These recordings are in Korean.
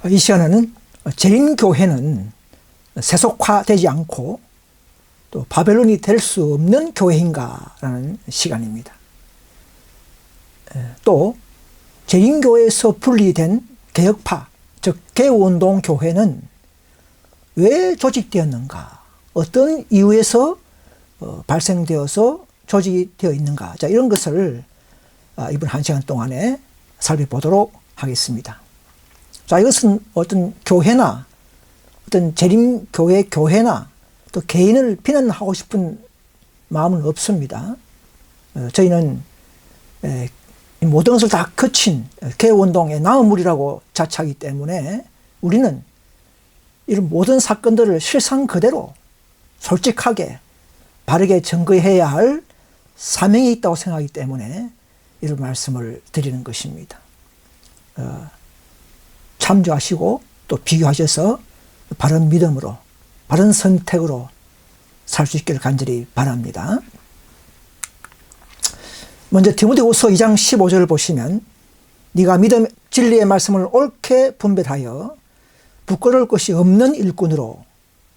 이 시간에는 재림교회는 세속화되지 않고 또 바벨론이 될 수 없는 교회인가 라는 시간입니다. 또 재림교회에서 분리된 개혁파, 즉 개운동 교회는 왜 조직되었는가, 어떤 이유에서 발생되어서 조직이 되어 있는가, 자, 이런 것을 이번 한 시간 동안에 살펴보도록 하겠습니다. 자, 이것은 어떤 교회나 어떤 재림교회 교회나 또 개인을 비난하고 싶은 마음은 없습니다. 저희는 모든 것을 다 거친 개운동의 나무물이라고 자처하기 때문에 우리는 이런 모든 사건들을 실상 그대로 솔직하게 바르게 증거해야 할 사명이 있다고 생각하기 때문에 이런 말씀을 드리는 것입니다. 참조하시고 또 비교하셔서 바른 믿음으로 바른 선택으로 살 수 있기를 간절히 바랍니다. 먼저 디모데후서 2장 15절을 보시면 네가 믿음 진리의 말씀을 옳게 분별하여 부끄러울 것이 없는 일꾼으로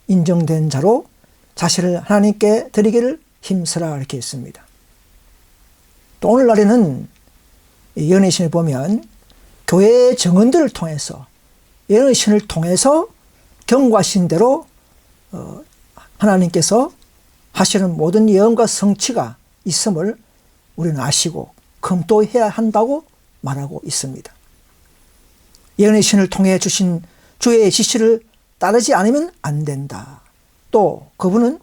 인정된 자로 자신을 하나님께 드리기를 힘쓰라 이렇게 했습니다. 또 오늘날에는 연회신을 보면 교회의 정언들을 통해서 연회신을 통해서 경고하신 대로 하나님께서 하시는 모든 예언과 성취가 있음을 우리는 아시고 검토해야 한다고 말하고 있습니다. 예언의 신을 통해 주신 주의 지시를 따르지 않으면 안 된다. 또 그분은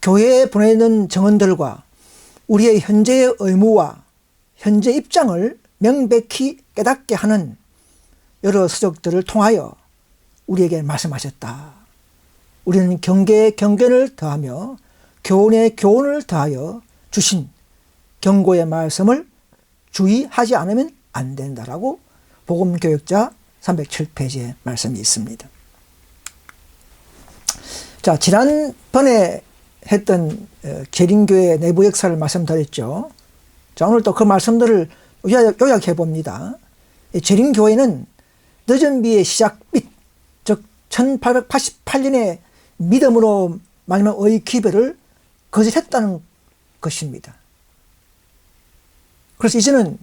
교회에 보내는 정언들과 우리의 현재의 의무와 현재 입장을 명백히 깨닫게 하는 여러 서적들을 통하여 우리에게 말씀하셨다. 우리는 경계에 경계를 더하며 교훈에 교훈을 더하여 주신 경고의 말씀을 주의하지 않으면 안 된다라고 복음교역자 307페이지에 말씀이 있습니다. 자, 지난번에 했던 재림교회 내부 역사를 말씀드렸죠. 자, 오늘 또 그 말씀들을 요약해 봅니다. 재림교회는 늦은 비의 시작빛, 즉 1888년에 믿음으로 말미암아 의 기별을 거짓했다는 것입니다. 그래서 이제는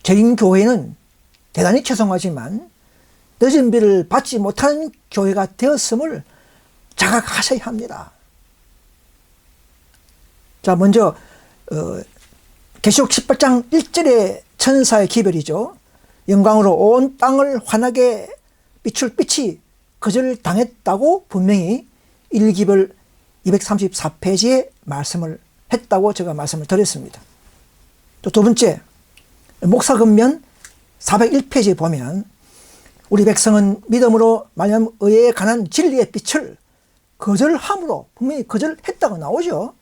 재림교회는 대단히 죄송하지만 늦은 비를 받지 못하는 교회가 되었음을 자각하셔야 합니다. 자, 먼저 계시록 18장 1절의 천사의 기별이죠. 영광으로 온 땅을 환하게 비출 빛이 거절당했다고 분명히 1기별 234페이지에 말씀을 했다고 제가 말씀을 드렸습니다. 또 두 번째, 목사근면 401페이지에 보면 우리 백성은 믿음으로 말미암아 의에 관한 진리의 빛을 거절함으로 분명히 거절했다고 나오죠.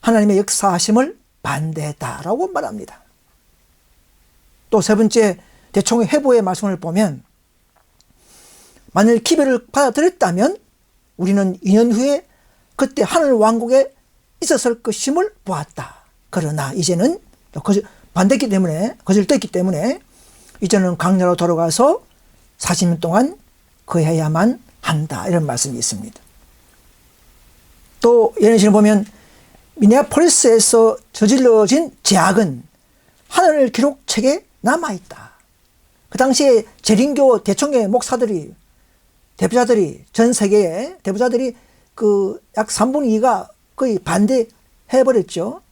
하나님의 역사하심을 반대했다라고 말합니다. 또 세 번째, 대총회 회보의 말씀을 보면 만일 기별을 받아들였다면 우리는 2년 후에 그때 하늘 왕국에 있었을 것임을 보았다. 그러나 이제는 반대했기 때문에, 거절됐기 때문에 이제는 강야로 돌아가서 40년 동안 거해야만 한다. 이런 말씀이 있습니다. 또 예언신을 보면 미네아폴리스에서 저질러진 죄악은 하늘 기록책에 남아있다. 그 당시에 재림교 대총회 목사들이, 대부자들이, 전 세계의 대부자들이 약 3분의 2가 거의 반대해버렸죠.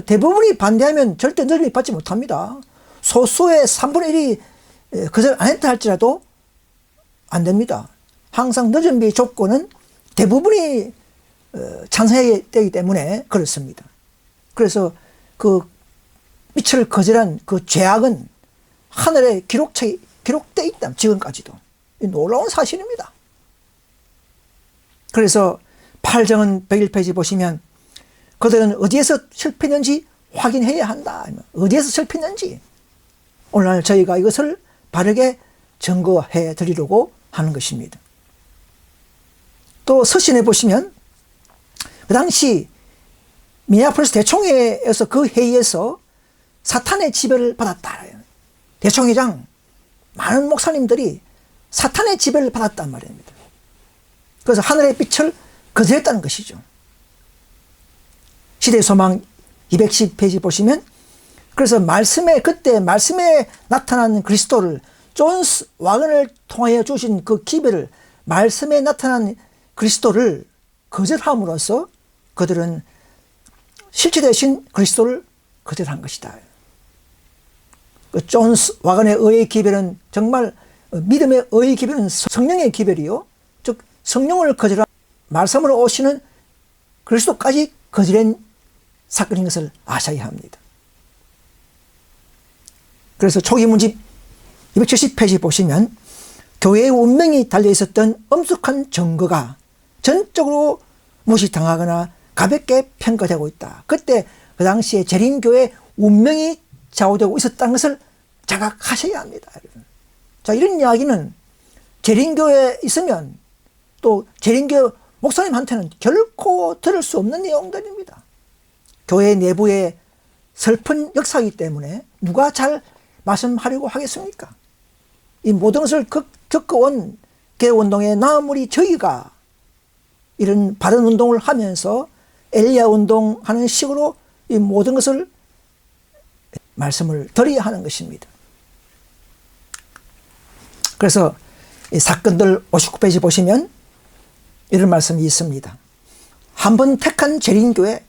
대부분이 반대하면 절대 늦음이 받지 못합니다. 소수의 3분의 1이 거절 안 했다 할지라도 안 됩니다. 항상 늦음비 조건은 대부분이 찬성해야 되기 때문에 그렇습니다. 그래서 그 빛을 거절한 그 죄악은 하늘에 기록되어 있다. 지금까지도. 놀라운 사실입니다. 그래서 8정은 101페이지 보시면 그들은 어디에서 실패했는지 확인해야 한다. 어디에서 실패했는지 오늘 저희가 이것을 바르게 증거해 드리려고 하는 것입니다. 또 서신에 보시면 그 당시 미네아폴리스 대총회에서 그 회의에서 사탄의 지배를 받았다. 대총회장 많은 목사님들이 사탄의 지배를 받았단 말입니다. 그래서 하늘의 빛을 거절했다는 것이죠. 시대의 소망 210페이지 보시면, 그래서 그때 말씀에 나타난 그리스도를, 존스 와건을 통하여 주신 그 기별을, 말씀에 나타난 그리스도를 거절함으로써 그들은 실체 대신 그리스도를 거절한 것이다. 그 존스 와건의 의의 기별은 정말, 믿음의 의의 기별은 성령의 기별이요, 즉 성령을 거절한, 말씀으로 오시는 그리스도까지 거절한 사건인 것을 아셔야 합니다. 그래서 초기 문집 270페이지 보시면 교회의 운명이 달려있었던 엄숙한 증거가 전적으로 무시당하거나 가볍게 평가되고 있다. 그때 그 당시에 재림교회 운명이 좌우되고 있었다는 것을 자각하셔야 합니다. 자, 이런 이야기는 재림교회에 있으면 또 재림교회 목사님한테는 결코 들을 수 없는 내용들입니다. 교회 내부의 슬픈 역사이기 때문에 누가 잘 말씀하려고 하겠습니까? 이 모든 것을 겪어온 개운동의 나무리 저희가 이런 바른 운동을 하면서 엘리야 운동하는 식으로 이 모든 것을 말씀을 드려야 하는 것입니다. 그래서 이 사건들 59페이지 보시면 이런 말씀이 있습니다. 한번 택한 재림교회,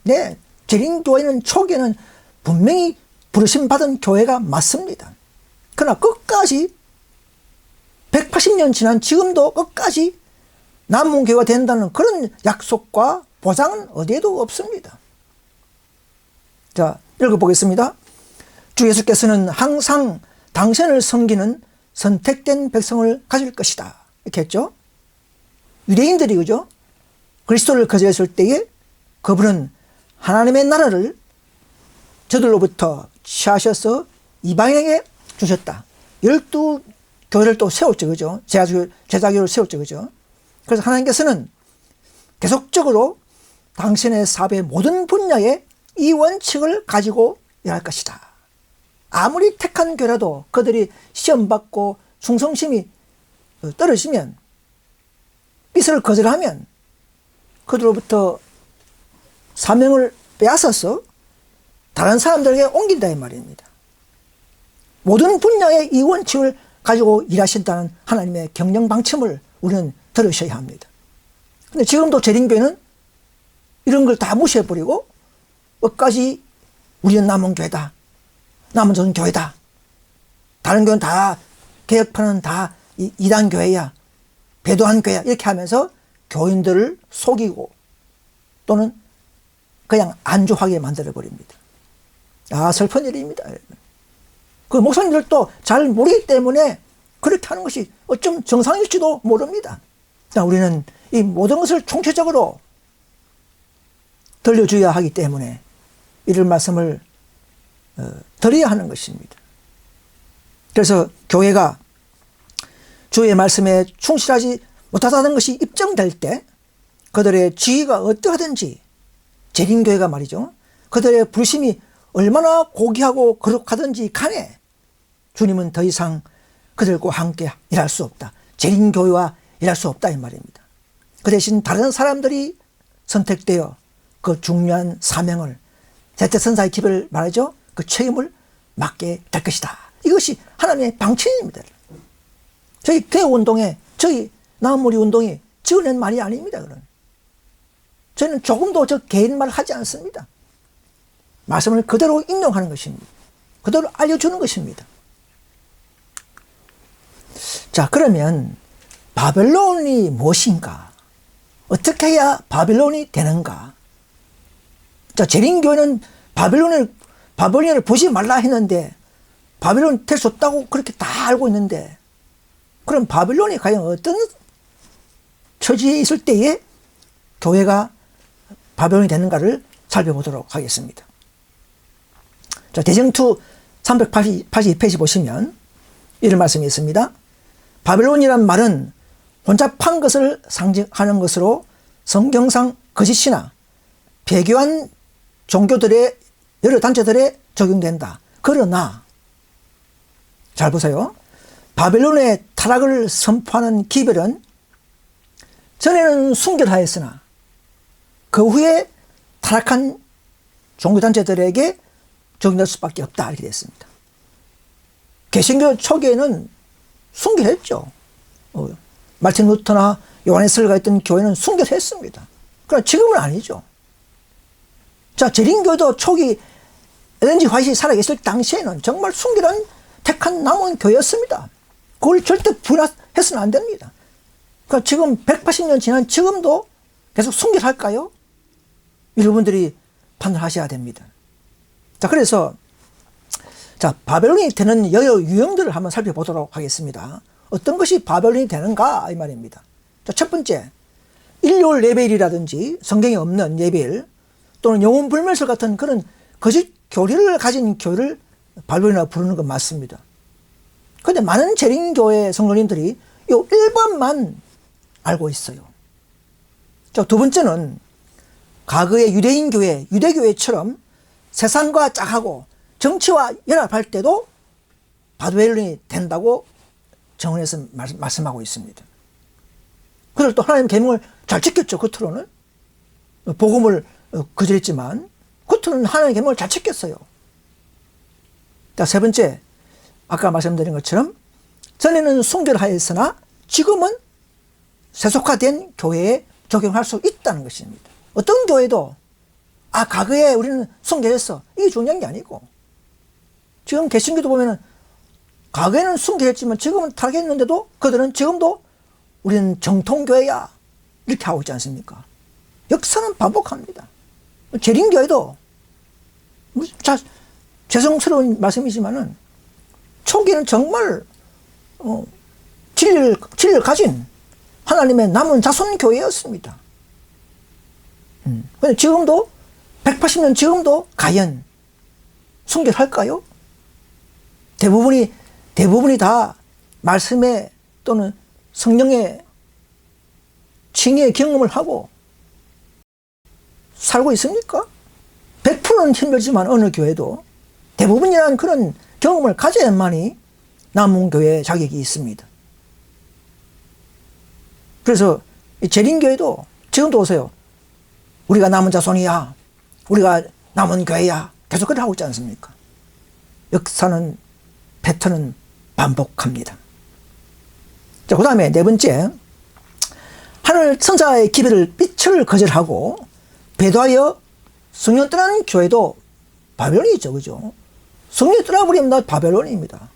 재림교회는 초기에는 분명히 부르심 받은 교회가 맞습니다. 그러나 끝까지 180년 지난 지금도 끝까지 남은 교회가 된다는 그런 약속과 보장은 어디에도 없습니다. 자, 읽어보겠습니다. 주 예수께서는 항상 당신을 섬기는 선택된 백성을 가질 것이다. 이렇게 했죠. 유대인들이, 그죠? 그리스도를 거절했을 때에 그분은 하나님의 나라를 저들로부터 취하셔서 이방인에게 주셨다. 12교회를 또 세웠죠. 그죠? 제자교를 세웠죠. 그죠? 그래서 하나님께서는 계속적으로 당신의 사업의 모든 분야에 이 원칙을 가지고 일할 것이다. 아무리 택한 교회라도 그들이 시험받고 충성심이 떨어지면, 빛을 거절하면 그들로부터 사명을 빼앗아서 다른 사람들에게 옮긴다 이 말입니다. 모든 분야의 이 원칙을 가지고 일하신다는 하나님의 경영 방침을 우리는 들으셔야 합니다. 근데 지금도 재림교회는 이런 걸 다 무시해버리고 끝까지 우리는 남은 교회다, 남은 좋은 교회다, 다른 교회는 다 개혁파는 다 이단 교회야, 배도한 교회야, 이렇게 하면서 교인들을 속이고 또는 그냥 안주하게 만들어버립니다. 아, 슬픈 일입니다. 그 목사님들도 잘 모르기 때문에 그렇게 하는 것이 어쩜 정상일지도 모릅니다. 우리는 이 모든 것을 총체적으로 들려줘야 하기 때문에 이런 말씀을 드려야 하는 것입니다. 그래서 교회가 주의 말씀에 충실하지 못하다는 것이 입증될 때 그들의 지위가 어떠하든지, 재림교회가 말이죠, 그들의 불심이 얼마나 고귀하고 거룩하든지 간에 주님은 더 이상 그들과 함께 일할 수 없다, 재림교회와 일할 수 없다 이 말입니다. 그 대신 다른 사람들이 선택되어 그 중요한 사명을, 대제선사의 기별을 말하죠, 그 책임을 맡게 될 것이다. 이것이 하나님의 방침입니다. 저희 교회 운동에, 저희 나무리 운동이 지어낸 말이 아닙니다. 그런. 저희는 조금도 저 개인 말 하지 않습니다. 말씀을 그대로 인용하는 것입니다. 그대로 알려주는 것입니다. 자, 그러면 바벨론이 무엇인가? 어떻게 해야 바벨론이 되는가? 자, 재림교회는 바벨론을 보지 말라 했는데 바벨론 될 수 없다고 그렇게 다 알고 있는데, 그럼 바벨론이 과연 어떤 처지에 있을 때에 교회가 바벨론이 되는가를 살펴보도록 하겠습니다. 자, 대정투 382페이지 보시면 이런 말씀이 있습니다. 바벨론이란 말은 혼잡한 것을 상징하는 것으로 성경상 거짓이나 배교한 종교들의 여러 단체들에 적용된다. 그러나 잘 보세요. 바벨론의 타락을 선포하는 기별은 전에는 순결하였으나 그 후에 타락한 종교단체들에게 적용될 수밖에 없다 이렇게 됐습니다. 개신교 초기에는 순결했죠. 말틴 루터나 요한네스가 있던 교회는 순결했습니다. 그러나 지금은 아니죠. 자, 재림교도 초기 엘렌지 화이트가 살아계실 당시에는 정말 순결한 택한 남은 교회였습니다. 그걸 절대 부인해서는 안 됩니다. 그러니까 지금 180년 지난 지금도 계속 순결할까요? 여러분들이 판단하셔야 됩니다. 자, 그래서 자, 바벨론이 되는 여러 유형들을 한번 살펴보도록 하겠습니다. 어떤 것이 바벨론이 되는가 이 말입니다. 자, 첫 번째, 일요일 예배일이라든지 성경에 없는 예배일 또는 영혼 불멸설 같은 그런 거짓 교리를 가진 교회를 바벨론이라고 부르는 건 맞습니다. 그런데 많은 재림교회 성도님들이 이 1번만 알고 있어요. 자, 두 번째는 과거의 유대인 교회, 유대교회처럼 세상과 짝하고 정치와 연합할 때도 바벨론이 된다고 정언해서 말씀하고 있습니다. 그들 또 하나님의 계명을 잘 지켰죠. 겉으로는 복음을 거절했지만 겉으로는 하나님의 계명을 잘 지켰어요. 자, 세 번째, 아까 말씀드린 것처럼 전에는 순결하였으나 지금은 세속화된 교회에 적용할 수 있다는 것입니다. 어떤 교회도 과거에 우리는 순결했어 이게 중요한 게 아니고, 지금 개신교도 보면은 과거에는 순결했지만 지금은 타락했는데도 그들은 지금도 우리는 정통교회야 이렇게 하고 있지 않습니까? 역사는 반복합니다. 재림교회도 죄송스러운 말씀이지만은 초기에는 정말 진리를 가진 하나님의 남은 자손 교회였습니다. 근데 지금도 180년 지금도 과연 순결할까요? 대부분이 다 말씀에 또는 성령의 칭의의 경험을 하고 살고 있습니까? 100%는 힘들지만 어느 교회도 대부분이라는 그런 경험을 가져야만이 남은 교회의 자격이 있습니다. 그래서 재림교회도 지금도 오세요. 우리가 남은 자손이야. 우리가 남은 교회야. 계속 그렇게 하고 있지 않습니까? 역사는 패턴은 반복합니다. 자, 그 다음에 네 번째, 하늘 천사의 기별을 빛을 거절하고 배도하여 성령 떠나는 교회도 바벨론이죠. 그죠? 성령 떠나버리면 나 바벨론입니다.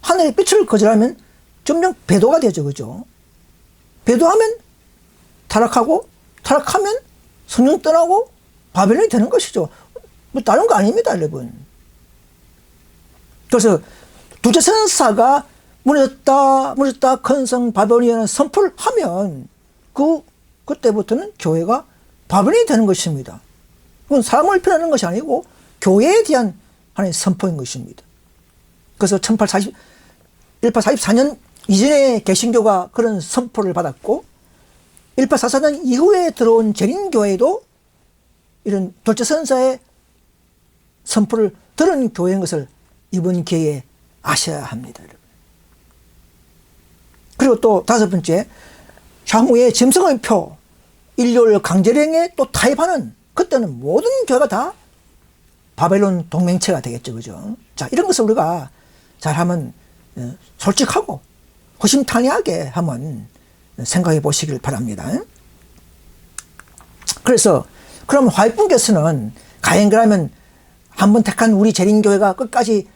하늘의 빛을 거절하면 점점 배도가 되죠. 그죠? 배도하면 타락하고, 타락하면 성령 떠나고 바벨론이 되는 것이죠. 뭐 다른 거 아닙니다, 여러분. 그래서 둘째 천사가 무너졌다 큰성 바벨론이라는 선포를 하면 그때부터는 교회가 바벨론이 되는 것입니다. 그건 사람을 표현하는 것이 아니고 교회에 대한 하나의 선포인 것입니다. 그래서 1844년 이전에 개신교가 그런 선포를 받았고 1844년 이후에 들어온 재림교회도 이런 둘째 천사의 선포를 들은 교회인 것을 이번 기회에 아셔야 합니다. 여러분. 그리고 또 다섯 번째, 향후에 짐승의 표, 일요일 강제령에 또 타협하는, 그때는 모든 교회가 다 바벨론 동맹체가 되겠죠. 그죠? 자, 이런 것을 우리가 잘하면 솔직하고 허심탄회하게 한번 생각해 보시길 바랍니다. 그래서 그럼 화이트분께서는 과연 그러면 한번 택한 우리 재림교회가 끝까지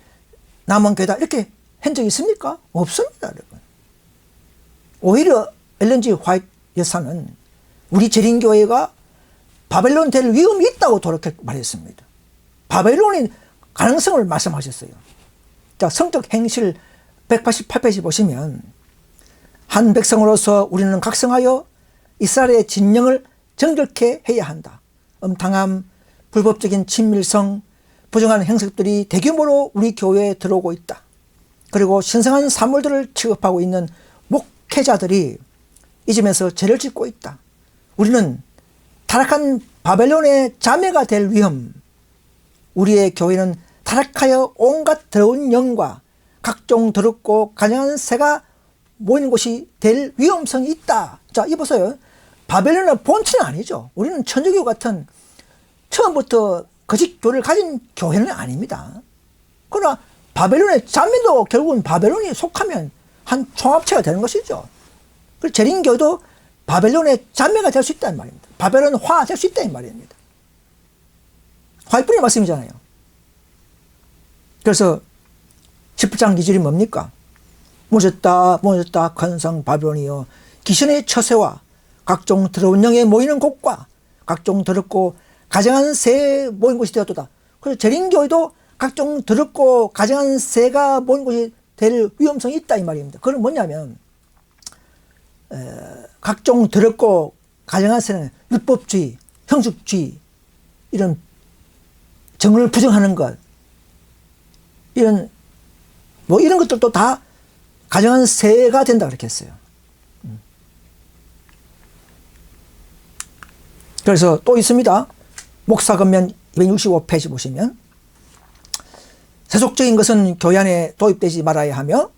남은 교회다 이렇게 한 적이 있습니까? 없습니다, 여러분. 오히려 엘렌 G 화이트 여사는 우리 재림교회가 바벨론 될 위험이 있다고 그렇게 말했습니다. 바벨론의 가능성을 말씀하셨어요. 자, 성적 행실 188페이지 보시면 한 백성으로서 우리는 각성하여 이스라엘의 진영을 정결케 해야 한다. 음탕함, 불법적인 친밀성, 부정한 행색들이 대규모로 우리 교회에 들어오고 있다. 그리고 신성한 사물들을 취급하고 있는 목회자들이 이 점에서 죄를 짓고 있다. 우리는 타락한 바벨론의 자매가 될 위험, 우리의 교회는 타락하여 온갖 더러운 영과 각종 더럽고 가증한 새가 모이는 곳이 될 위험성이 있다. 자, 이 보세요. 바벨론의 본체는 아니죠. 우리는 천주교 같은 처음부터 거짓 교를 가진 교회는 아닙니다. 그러나 바벨론의 자매도 결국은 바벨론이 속하면 한 총합체가 되는 것이죠. 그리고 재림교도 바벨론의 자매가 될 수 있다는 말입니다. 바벨론화 될 수 있다는 말입니다. 화이뿐의 말씀이잖아요. 그래서 17장 2절이 뭡니까? 무너졌다 무너졌다 큰성 바벨론이여, 귀신의 처세와 각종 더러운 영에 모이는 곳과 각종 더럽고 가증한 새에 모인 곳이 되었도다. 그래서 재림교회도 각종 더럽고 가증한 새가 모인 곳이 될 위험성이 있다 이 말입니다. 그건 뭐냐면 각종 더럽고 가증한 새는 율법주의, 형식주의, 이런 정을 부정하는 것, 이런 것들도 다 가증한 새가 된다 그렇게 했어요. 그래서 또 있습니다. 목사건면 265페이지 보시면, 세속적인 것은 교회 안에 도입되지 말아야 하며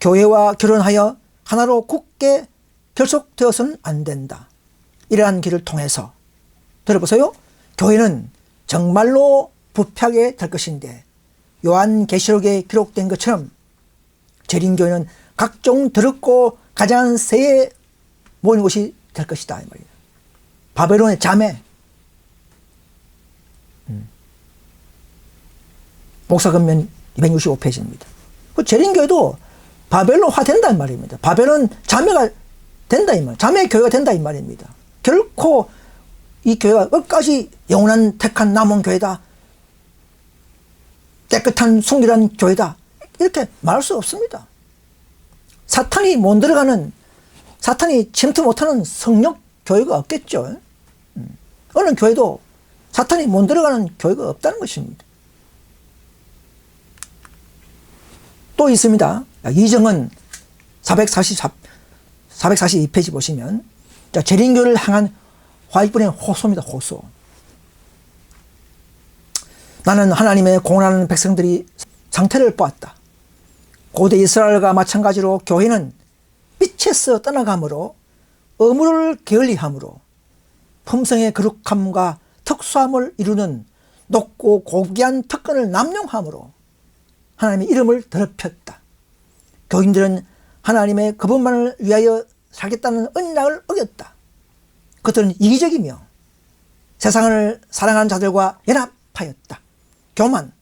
교회와 결혼하여 하나로 굳게 결속되어서는 안 된다. 이러한 길을 통해서 들어보세요. 교회는 정말로 부패하게 될 것인데, 요한계시록에 기록된 것처럼 재림교회는 각종 더럽고 가증한 새에 모이는 곳이 될 것이다 이 말이에요. 바벨론의 자매. 목사건면 265페이지입니다. 그 재림교회도 바벨론화 된다 이 말입니다. 바벨론 자매가 된다 이 말, 자매 교회가 된다 이 말입니다. 결코 이 교회가 끝까지 영원한 택한 남은 교회다, 깨끗한 순결한 교회다, 이렇게 말할 수 없습니다. 사탄이 못 들어가는, 사탄이 침투 못하는 성령 교회가 없겠죠. 어느 교회도 사탄이 못 들어가는 교회가 없다는 것입니다. 또 있습니다. 이정은 442페이지 보시면, 재림교를 향한 화이트분의 호소입니다. 호소. 나는 하나님의 공헌하는 백성들이 상태를 보았다. 고대 이스라엘과 마찬가지로 교회는 빛에서 떠나가므로 의무를 게을리함으로 품성의 거룩함과 특수함을 이루는 높고 고귀한 특권을 남용함으로 하나님의 이름을 더럽혔다. 교인들은 하나님의 그분만을 위하여 살겠다는 언약을 어겼다. 그들은 이기적이며 세상을 사랑하는 자들과 연합하였다. 교만,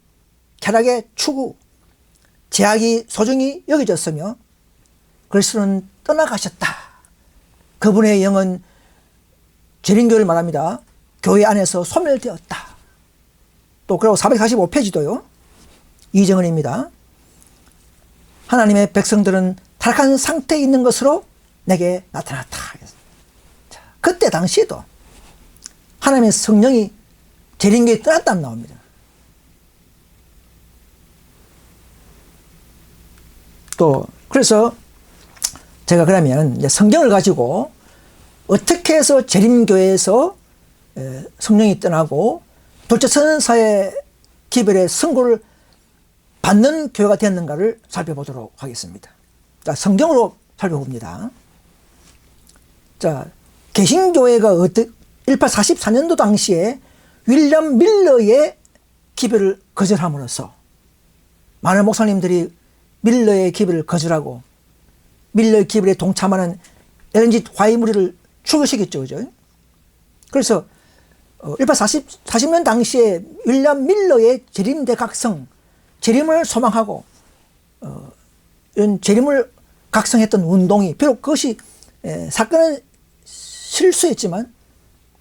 쾌락의 추구, 제약이 소중히 여겨졌으며 그리스도는 떠나가셨다. 그분의 영은 재림교를 말합니다. 교회 안에서 소멸되었다. 또 그리고 445페이지도요. 이정은입니다. 하나님의 백성들은 타락한 상태에 있는 것으로 내게 나타났다. 자, 그때 당시에도 하나님의 성령이 재림교에 떠났다는 나옵니다. 또 그래서 제가 그러면 이제 성경을 가지고 어떻게 해서 재림교회에서 성령이 떠나고 둘째 선사의 기별의 선고를 받는 교회가 되었는가를 살펴보도록 하겠습니다. 자, 성경으로 살펴봅니다. 자, 개신교회가 1844년도 당시에 윌리엄 밀러의 기별을 거절함으로써 많은 목사님들이 밀러의 기별을 거절하고 밀러의 기별에 동참하는 엘렌 지 화이트를 추구시켰죠. 그죠? 그래서 1840년 당시에 윌리엄 밀러의 재림대각성, 재림을 소망하고 이런 재림을 각성했던 운동이, 비록 그것이 사건은 실수했지만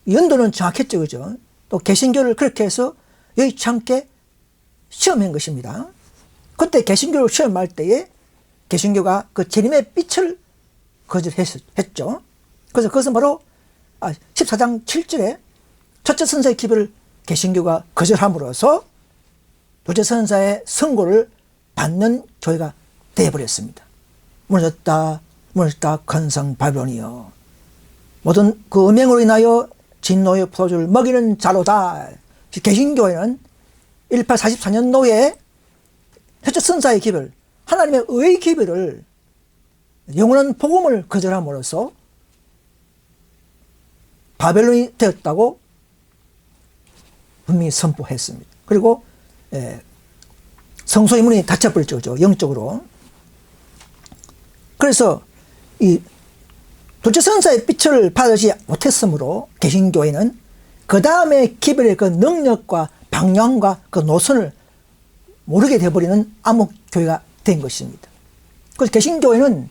연도는 정확했죠. 그죠? 또 개신교를 그렇게 해서 여의치 않게 시험한 것입니다. 그때 개신교를 시험할 때에 개신교가 그 재림의 빛을 거절했죠. 그래서 그것은 바로 14장 7절에 첫째 선사의 기별을 개신교가 거절함으로써 둘째 선사의 선고를 받는 교회가 되어버렸습니다. 무너졌다 무너졌다 큰성 바벨론이여, 모든 그 음행으로 인하여 진노의 포도주를 먹이는 자로다. 개신교회는 1844년도에 첫째 선사의 기별, 하나님의 의의 기별을 영원한 복음을 거절함으로써 바벨론이 되었다고 분명히 선포했습니다. 그리고 성소의 문이 닫혀버렸죠. 영적으로. 그래서 이 둘째 선사의 빛을 받지 못했으므로 개신교회는 그 다음에 기별의 그 능력과 방향과 그 노선을 모르게 되어버리는 암흑교회가 된 것입니다. 그래서 개신교회는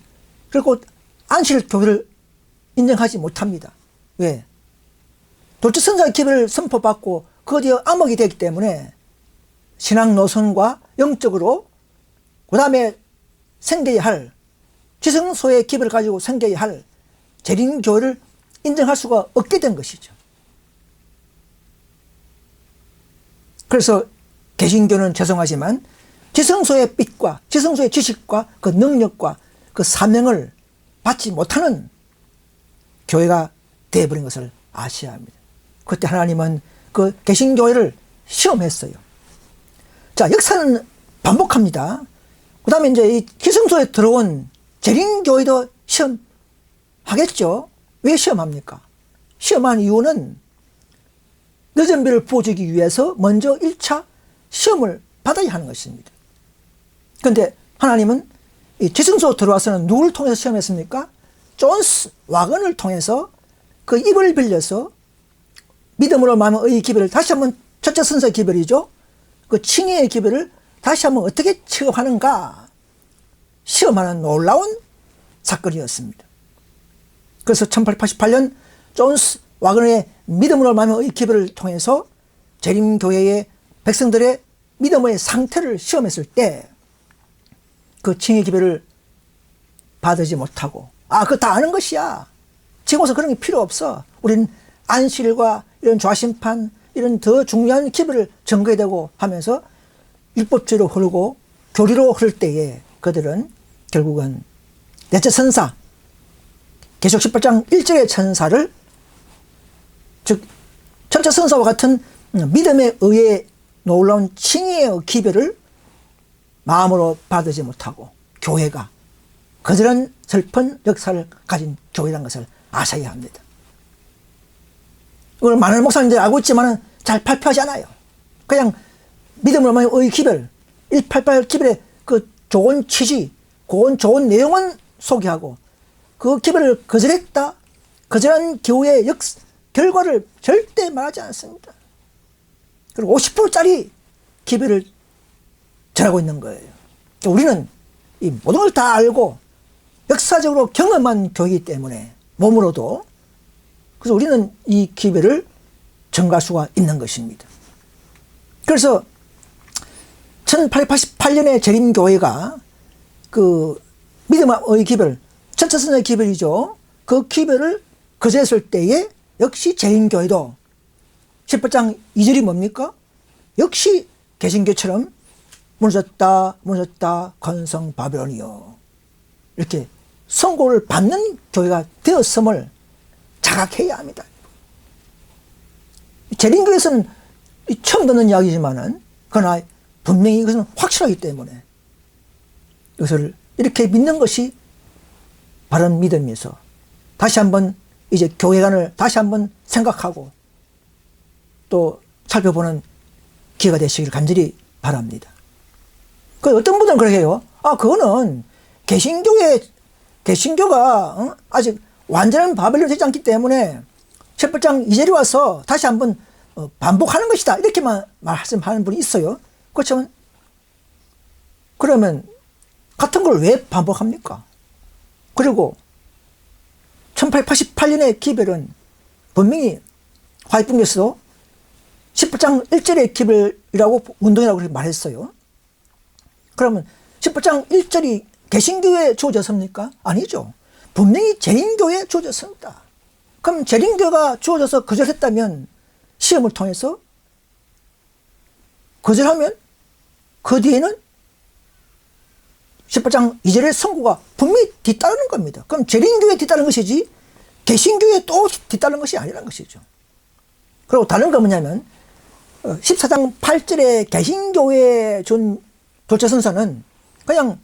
결국 안식교회를 인정하지 못합니다. 왜? 둘째 선사의 기별을 선포받고 그 뒤에 암흑이 되기 때문에 신앙 노선과 영적으로 그 다음에 생겨야 할 지성소의 기별을 가지고 생겨야 할 재림교회를 인정할 수가 없게 된 것이죠. 그래서 개신교는 죄송하지만 지성소의 빛과 지성소의 지식과 그 능력과 그 사명을 받지 못하는 교회가 되어버린 것을 아셔야 합니다. 그때 하나님은 그 개신교회를 시험했어요. 자, 역사는 반복합니다. 그 다음에 이제 이 지성소에 들어온 재림교회도 시험하겠죠. 왜 시험합니까? 시험한 이유는 늦은 비를 부어주기 위해서 먼저 1차 시험을 받아야 하는 것입니다. 그런데 하나님은 이 지성소 들어와서는 누구를 통해서 시험했습니까? 존스 와건을 통해서 그 입을 빌려서 믿음으로 마음의 의의 기별을 다시 한번 첫째 선사의 기별이죠. 그 칭의의 기별을 다시 한번 어떻게 취급하는가 시험하는 놀라운 사건이었습니다. 그래서 1888년 존스 와건의 믿음으로 마음의 의의 기별을 통해서 재림교회의 백성들의 믿음의 상태를 시험했을 때 그 칭의 기별을 받지 못하고 그거 다 아는 것이야. 지금 와서 그런 게 필요 없어. 우리는 안식일과 이런 좌심판 이런 더 중요한 기별을 증거해야 되고 하면서 율법주의로 흐르고 교리로 흐를 때에 그들은 결국은 넷째 선사 계시록 18장 1절의 천사를 즉 첫째 선사와 같은 믿음에 의해 놀라운 칭의의 기별을 마음으로 받지 못하고 교회가 거절한 슬픈 역사를 가진 교회라는 것을 아셔야 합니다. 이걸 많은 목사님들이 알고 있지만 잘 발표하지 않아요. 그냥 믿음으로만의 의의 기별 188 기별의 그 좋은 취지 좋은 내용은 소개하고 그 기별을 거절했다 거절한 교회의 결과를 절대 말하지 않습니다. 그리고 50%짜리 기별을 전하고 있는 거예요. 우리는 이 모든 걸 다 알고 역사적으로 경험한 교회이기 때문에 몸으로도 그래서 우리는 이 기별을 전가할 수가 있는 것입니다. 그래서 1888년에 재림교회가 그 믿음의 기별 첫째 선사의 기별이죠. 그 기별을 거절했을 때에 역시 재림교회도 18장 2절이 뭡니까? 역시 개신교처럼 무너졌다 건성 바벨론이요 이렇게 선고를 받는 교회가 되었음을 자각해야 합니다. 재림교회에서는 처음 듣는 이야기지만은 그러나 분명히 이것은 확실하기 때문에 이것을 이렇게 믿는 것이 바른 믿음이어서 다시 한번 이제 교회관을 다시 한번 생각하고 또 살펴보는 기회가 되시길 간절히 바랍니다. 그 어떤 분들은 그렇게 해요. 그거는 개신교가 아직 완전한 바벨론이 되지 않기 때문에 18장 2절이 와서 다시 한번 반복하는 것이다. 이렇게만 말씀하는 분이 있어요. 그렇지만 그러면 같은 걸 왜 반복합니까? 그리고 1888년의 기별은 분명히 화이트분에서도 18장 1절의 기별이라고 운동이라고 그렇게 말했어요. 그러면 18장 1절이 개신교회에 주어졌습니까? 아니죠. 분명히 재림교회에 주어졌습니다. 그럼 재림교회가 주어져서 거절했다면 시험을 통해서 거절하면 그 뒤에는 18장 2절의 선고가 분명히 뒤따르는 겁니다. 그럼 재림교회에 뒤따르는 것이지 개신교회에 또 뒤따르는 것이 아니라는 것이죠. 그리고 다른 건 뭐냐면 14장 8절에 개신교회에 준 둘째 선사는 그냥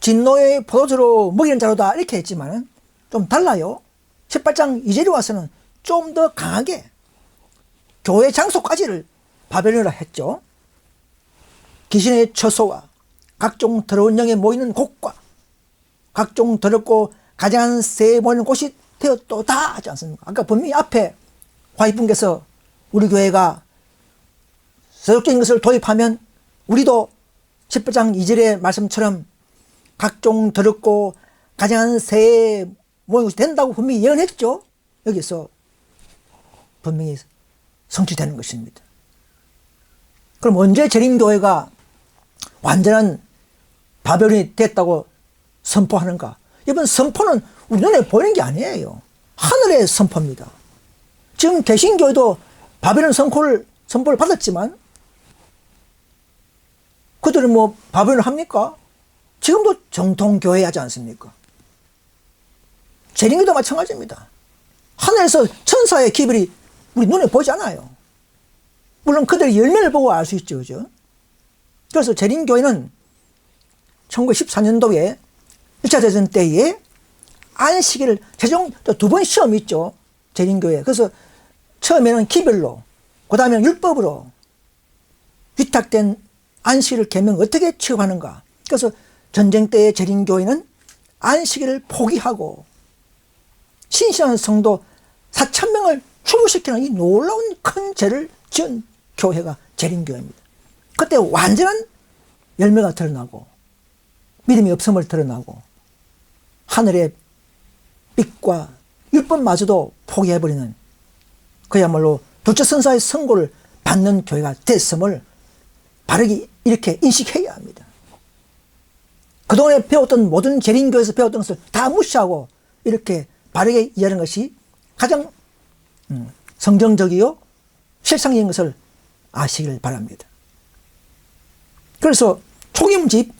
진노의 포도주로 먹이는 자로다 이렇게 했지만 좀 달라요. 18장 2절에 와서는 좀 더 강하게 교회 장소까지를 바벨론이라 했죠. 귀신의 처소와 각종 더러운 영에 모이는 곳과 각종 더럽고 가증한 새에 모이는 곳이 되었도다 하지 않습니까? 아까 분명히 앞에 화이분께서 우리 교회가 세속적인 것을 도입하면 우리도 18장 2절의 말씀처럼 각종 더럽고 가증한 새에 모이는 곳이 된다고 분명히 예언했죠. 여기서 분명히 성취되는 것입니다. 그럼 언제 재림교회가 완전한 바벨론이 됐다고 선포하는가? 이번 선포는 우리 눈에 보이는 게 아니에요. 하늘의 선포입니다. 지금 개신교회도 바벨론 선포를 받았지만 그들은 뭐 바벨론을 합니까? 지금도 정통교회 하지 않습니까? 재림교도 마찬가지입니다. 하늘에서 천사의 기별이 우리 눈에 보이지 않아요. 물론 그들의 열매를 보고 알 수 있죠. 그죠? 그래서 재림교회는 1914년도에 1차 대전 때에 안식일을 최종 두 번 시험이 있죠. 재림교회. 그래서 처음에는 기별로, 그 다음에는 율법으로 위탁된 안식일을 계명 어떻게 취업하는가. 그래서 전쟁 때의 재림교회는 안식일을 포기하고 신실한 성도 4,000명을 출루시키는 이 놀라운 큰 죄를 지은 교회가 재림교회입니다. 그때 완전한 열매가 드러나고 믿음이 없음을 드러나고 하늘의 빛과 율법마저도 포기해버리는 그야말로 둘째 선사의 선고를 받는 교회가 됐음을 바르게 이렇게 인식해야 합니다. 그동안에 배웠던 모든 재림교회에서 배웠던 것을 다 무시하고 이렇게 바르게 이해하는 것이 가장 성경적이요 실상적인 것을 아시길 바랍니다. 그래서 초기문집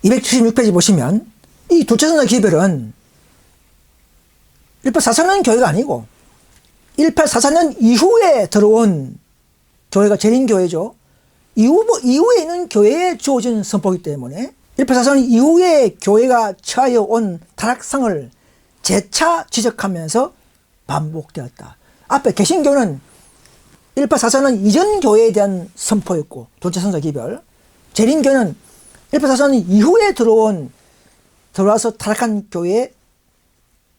276페이지 보시면 이 둘째 선사 기별은 1844년 교회가 아니고 1844년 이후에 들어온 교회가 재림교회죠. 이후에 있는 교회에 주어진 선포이기 때문에 1844년 이후에 교회가 처하여 온 타락상을 재차 지적하면서 반복되었다. 앞에 개신교는 1844년 이전 교회에 대한 선포였고 둘째 선사 기별, 재림교는 1844년 이후에 들어와서 타락한 교회의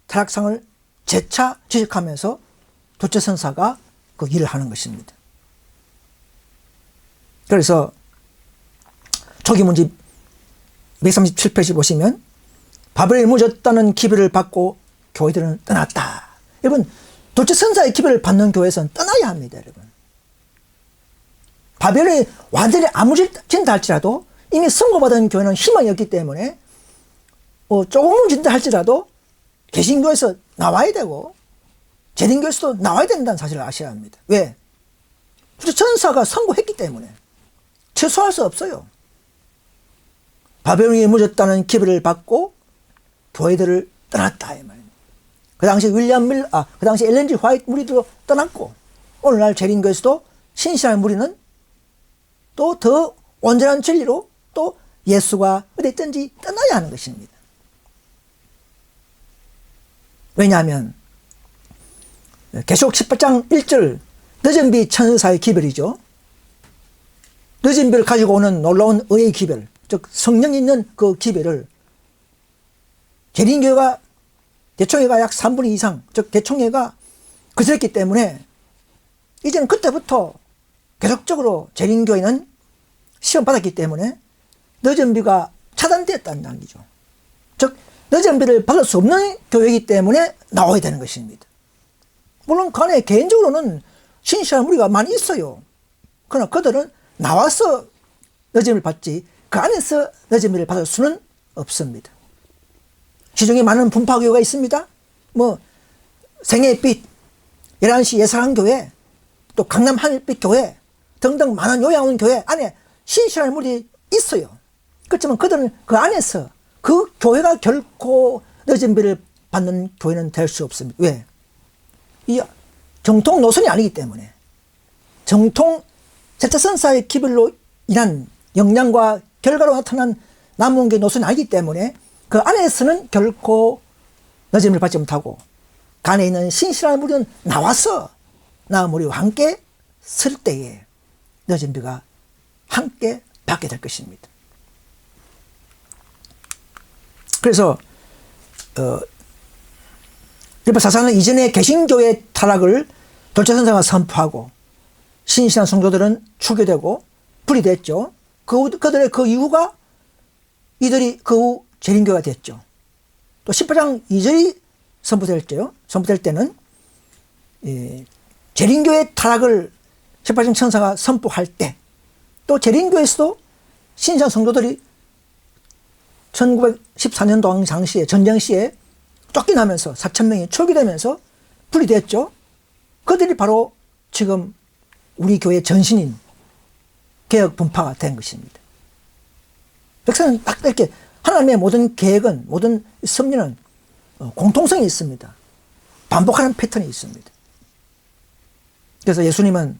타락상을 재차 지적하면서 둘째 선사가 그 일을 하는 것입니다. 그래서 초기문집 237페이지 보시면 바벨론이 무너졌다는 기별을 받고 교회들은 떠났다. 여러분, 둘째 선사의 기별을 받는 교회에서는 떠나야 합니다. 여러분, 바벨론이 완전히 무너진다 할지라도 이미 선고받은 교회는 희망이 없기 때문에 조금 무너진다 할지라도 개신교에서 나와야 되고 재림교에서도 나와야 된다는 사실을 아셔야 합니다. 왜? 둘째 선사가 선고했기 때문에 취소할 수 없어요. 바벨론이 무너졌다는 기별을 받고 교회들을 떠났다 이 말입니다. 그 당시 그 당시 엘렌 G 화이트 무리도 떠났고 오늘날 재림교에서도 신실한 무리는 또 더 온전한 진리로 또 예수가 어디 있든지 떠나야 하는 것입니다. 왜냐하면 계시록 18장 1절 늦은비 천사의 기별이죠. 늦은비를 가지고 오는 놀라운 의의 기별, 즉 성령이 있는 그 기별을 재림교회가 대총회가 약 3분의 2 이상, 즉 대총회가 거절했기 때문에 이제는 그때부터 계속적으로 재림교회는 시험받았기 때문에 늦은비가 차단되었다는 얘기죠. 즉 늦은비를 받을 수 없는 교회이기 때문에 나와야 되는 것입니다. 물론 그 안에 개인적으로는 신실한 무리가 많이 있어요. 그러나 그들은 나와서 늦은비를 받지 그 안에서 늦은비를 받을 수는 없습니다. 시중에 많은 분파교회가 있습니다. 생애빛, 11시 예사랑교회, 또 강남 하늘빛 교회 등등 많은 요양원 교회 안에 신실한 무리 있어요. 그렇지만 그들은 그 안에서 그 교회가 결코 늦은비를 받는 교회는 될 수 없습니다. 왜? 이 정통 노선이 아니기 때문에 정통 제자선사의 기별로 인한 역량과 결과로 나타난 남문계 노선이 아니기 때문에 그 안에서는 결코 늦음을 받지 못하고 그 안에 있는 신실한 무리는 나와서 나은 무리와 함께 설 때에 늦은 비가 함께 받게 될 것입니다. 그래서 184사는 이전에 개신교의 타락을 돌체선사가 선포하고 신실한 성도들은 출교되고 불이 됐죠. 그들의 그 이후가 이들이 그 후 재림교가 됐죠. 또 18장 2절이 선포될 때는 재림교의 타락을 18장 천사가 선포할 때 또 재림교에서도 신실한 성도들이 1914년도 당시에 전쟁 시에 쫓겨나면서 4,000명이 출교되면서 불이 됐죠. 그들이 바로 지금 우리 교회 전신인 개혁 분파가 된 것입니다. 역사는 딱 이렇게 하나님의 모든 계획은, 모든 섭리는 공통성이 있습니다. 반복하는 패턴이 있습니다. 그래서 예수님은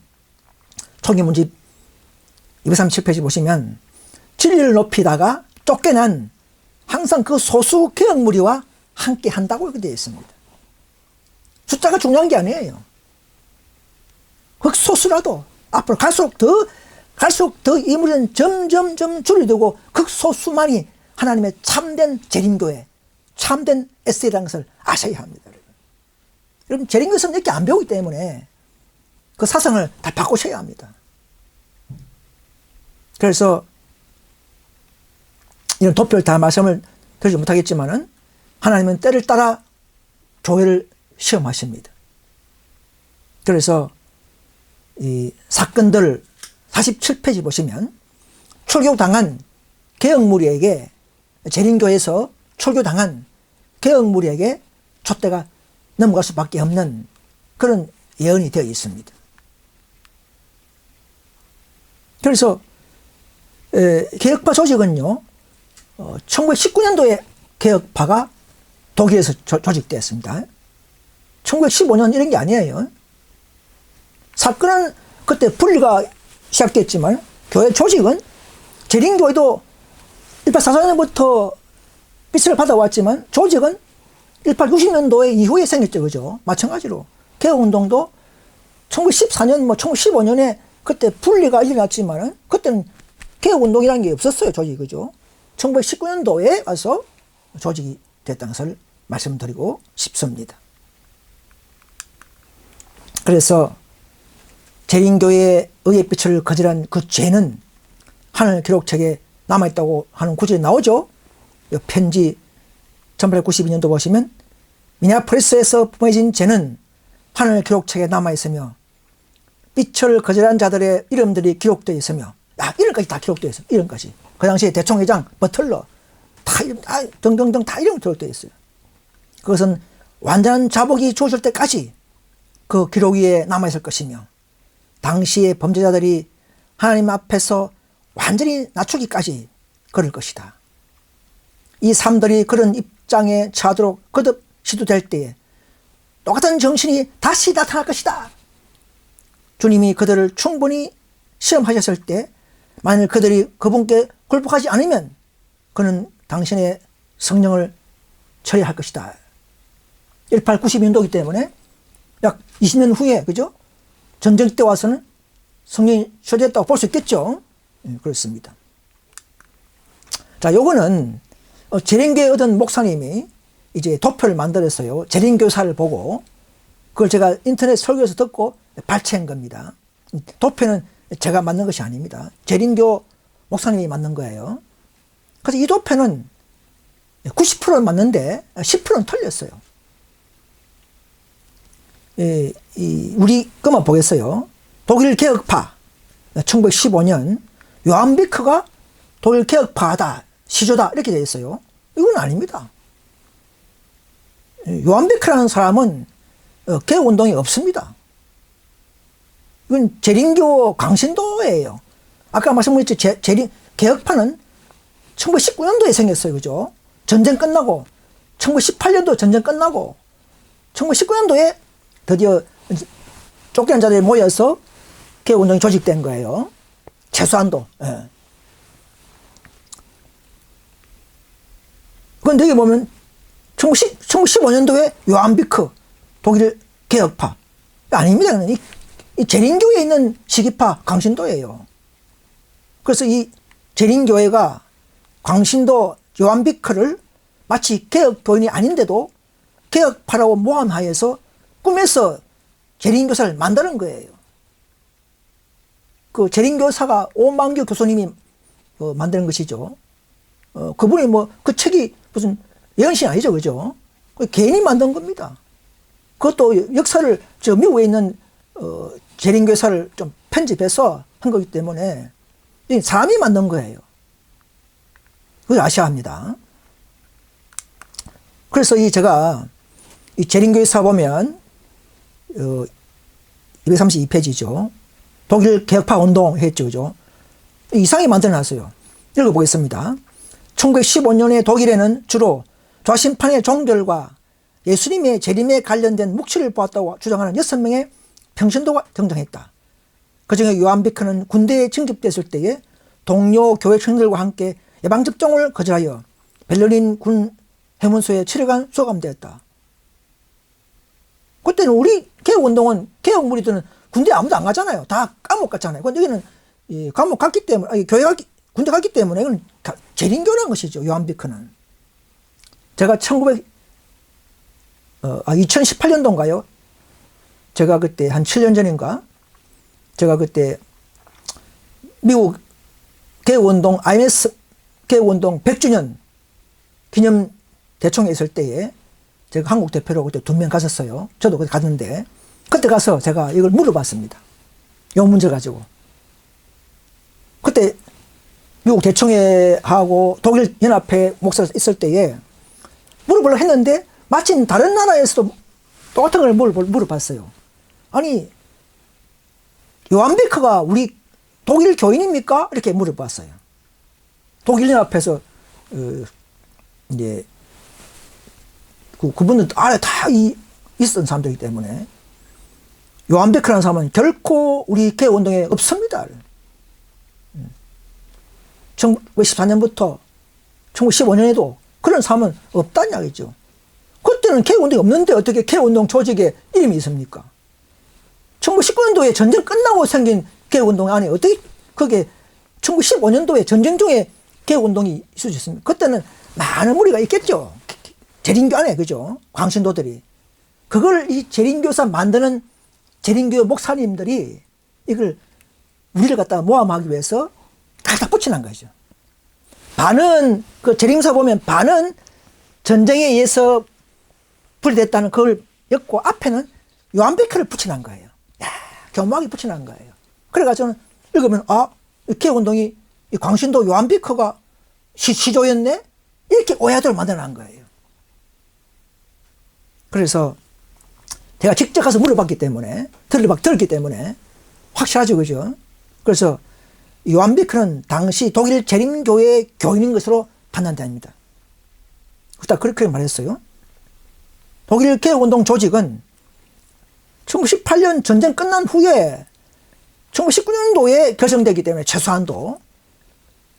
초기 문집 237페이지 보시면 진리를 높이다가 쫓겨난 항상 그 소수 개혁 무리와 함께 한다고 이렇게 되어 있습니다. 숫자가 중요한 게 아니에요. 극소수라도 앞으로 갈수록 더 이 무리는 점점 줄어들고 극소수만이 하나님의 참된 재림교회, 참된 에세이라는 것을 아셔야 합니다. 여러분, 재림교에서는 이렇게 안 배우기 때문에 그 사상을 다 바꾸셔야 합니다. 그래서 이런 도표를 다 말씀을 드리지 못하겠지만은 하나님은 때를 따라 교회를 시험하십니다. 그래서 이 사건들 47페이지 보시면 출교당한 개혁무리에게 재림교에서 출교당한 개혁무리에게 촛대가 넘어갈 수밖에 없는 그런 예언이 되어 있습니다. 그래서 개혁파 조직은요 1919년도에 개혁파가 독일에서 조직되었습니다. 1915년 이런 게 아니에요. 사건은 그때 분리가 시작됐지만 교회 조직은 재림교회도 1844년부터 빛을 받아왔지만 조직은 1860년도에 이후에 생겼죠. 그죠? 마찬가지로 개혁운동도 1914년 1915년에 그때 분리가 일어났지만은 그때는 개혁운동이라는 게 없었어요. 조직이. 그죠? 1919년도에 와서 조직이 됐다는 것을 말씀드리고 싶습니다. 그래서 재림교회의 의의 빛을 거절한 그 죄는 하늘 기록책에 남아있다고 하는 구절이 나오죠. 이 편지 1892년도 보시면 미네아폴리스에서 범해진 죄는 하늘 기록책에 남아있으며 빛을 거절한 자들의 이름들이 기록되어 있으며 이름까지 다 기록되어 있어요. 이름까지. 그 당시에 대총회장, 버틀러 다 이름, 등등등 다 이름 기록되어 있어요. 그것은 완전한 자복이 주어질 때까지 그 기록 위에 남아있을 것이며 당시의 범죄자들이 하나님 앞에서 완전히 낮추기까지 그럴 것이다. 이 사람들이 그런 입장에 처하도록 거듭 시도될 때에 똑같은 정신이 다시 나타날 것이다. 주님이 그들을 충분히 시험하셨을 때 만일 그들이 그분께 굴복하지 않으면 그는 당신의 성령을 처리할 것이다. 1892년도이기 때문에 약 20년 후에, 그죠? 전쟁 때 와서는 성령이 처리했다고 볼 수 있겠죠? 그렇습니다. 자, 요거는 재림교회 얻은 목사님이 이제 도표를 만들었어요. 재림교사를 보고 그걸 제가 인터넷 설교에서 듣고 발췌한 겁니다. 도표는 제가 만든 것이 아닙니다. 재림교 목사님이 만든 거예요. 그래서 이 도표는 90%는 맞는데 10%는 틀렸어요. 우리 것만 보겠어요. 독일 개혁파 1915년 요한비크가 독일 개혁파다, 시조다 이렇게 되어 있어요. 이건 아닙니다. 요한비크라는 사람은 개혁운동이 없습니다. 이건 재림교 강신도예요. 아까 말씀드렸죠. 개혁파는 1919년도에 생겼어요. 그죠? 전쟁 끝나고 1918년도 전쟁 끝나고 1919년도에 드디어 쫓겨난 자들이 모여서 개혁운동이 조직된 거예요. 최소한도. 예. 그런데 여기 보면 1915년도에 요한비크 독일 개혁파 아닙니다. 이 재림교회에 있는 시기파 강신도예요. 그래서 이 재림교회가 광신도 요한비크를 마치 개혁교인이 아닌데도 개혁파라고 모함하여서 꿈에서 재림교사를 만드는 거예요. 그 재림교사가 오만규 교수님이 만드는 것이죠. 그분이 그 책이 무슨 예언신 아니죠, 그죠? 개인이 만든 겁니다. 그것도 역사를 미국에 있는 재림교사를 좀 편집해서 한 거기 때문에 사람이 만든 거예요. 그걸 아셔야 합니다. 그래서 제가 이 재림교회사 보면 232페이지죠. 독일 개혁파 운동 했죠, 그죠? 이상하게 만들어놨어요. 읽어보겠습니다. 1915년에 독일에는 주로 좌심판의 종결과 예수님의 재림에 관련된 묵시를 보았다고 주장하는 6명의 평신도가 등장했다. 그중에 요한비크는 군대에 징집됐을 때에 동료 교회 청년들과 함께 예방접종을 거절하여 베를린 군 해문소에 7일간 수감되었다. 그때는 우리 개혁운동은 개혁 무리들은 군대 아무도 안 가잖아요. 다 감옥 갔잖아요. 근데 여기는 감옥 갔기 때문에 군대 갔기 때문에 이건 재림교라는 것이죠. 요한비크는. 제가 2018년도인가요? 제가 그때 한 7년 전인가? 제가 그때 미국 개혁운동 IMS 개혁운동 100주년 기념 대총회 있을 때에 제가 한국 대표로 그때 2명 갔었어요. 저도 그때 갔는데 그때 가서 제가 이걸 물어봤습니다. 이 문제 가지고. 그때 미국 대총회하고 독일 연합회 목사 있을 때에 물어보려고 했는데 마침 다른 나라에서도 똑같은 걸 물어봤어요. 아니 요한비크가 우리 독일 교인입니까? 이렇게 물어봤어요. 독일 연합회에서 이제 그분은 다 있었던 사람들이기 때문에 요한비크라는 사람은 결코 우리 개혁운동에 없습니다. 1914년부터 1915년에도 그런 사람은 없다는 이야기죠. 그때는 개혁운동이 없는데 어떻게 개혁운동 조직에 이름이 있습니까? 1919년도에 전쟁 끝나고 생긴 개혁운동 안에 어떻게 그게 1915년도에 전쟁 중에 개혁운동이 있을 수 있습니까? 그때는 많은 무리가 있겠죠. 재림교 안에, 그죠? 광신도들이. 그걸 이 재림교사 만드는 재림교 목사님들이 이걸 우리를 갖다가 모함하기 위해서 달딱 붙여놓은 거죠. 반은, 그 재림사 보면 반은 전쟁에 의해서 분리됐다는 그걸 엮고 앞에는 요한비크를 붙여놓은 거예요. 야, 교묘하게 붙여놓은 거예요. 그래가지고 저는 읽으면, 이 개혁운동이 이 광신도 요한비크가 시조였네? 이렇게 오해를 만들어놓은 거예요. 그래서 제가 직접 가서 물어봤기 때문에, 들었기 때문에 확실하죠, 그죠? 그래서 요한비크는 당시 독일 재림교회 교인인 것으로 판단됩니다. 그렇게 말했어요. 독일 개혁운동 조직은 1918년 전쟁 끝난 후에 1919년도에 결성되기 때문에 최소한도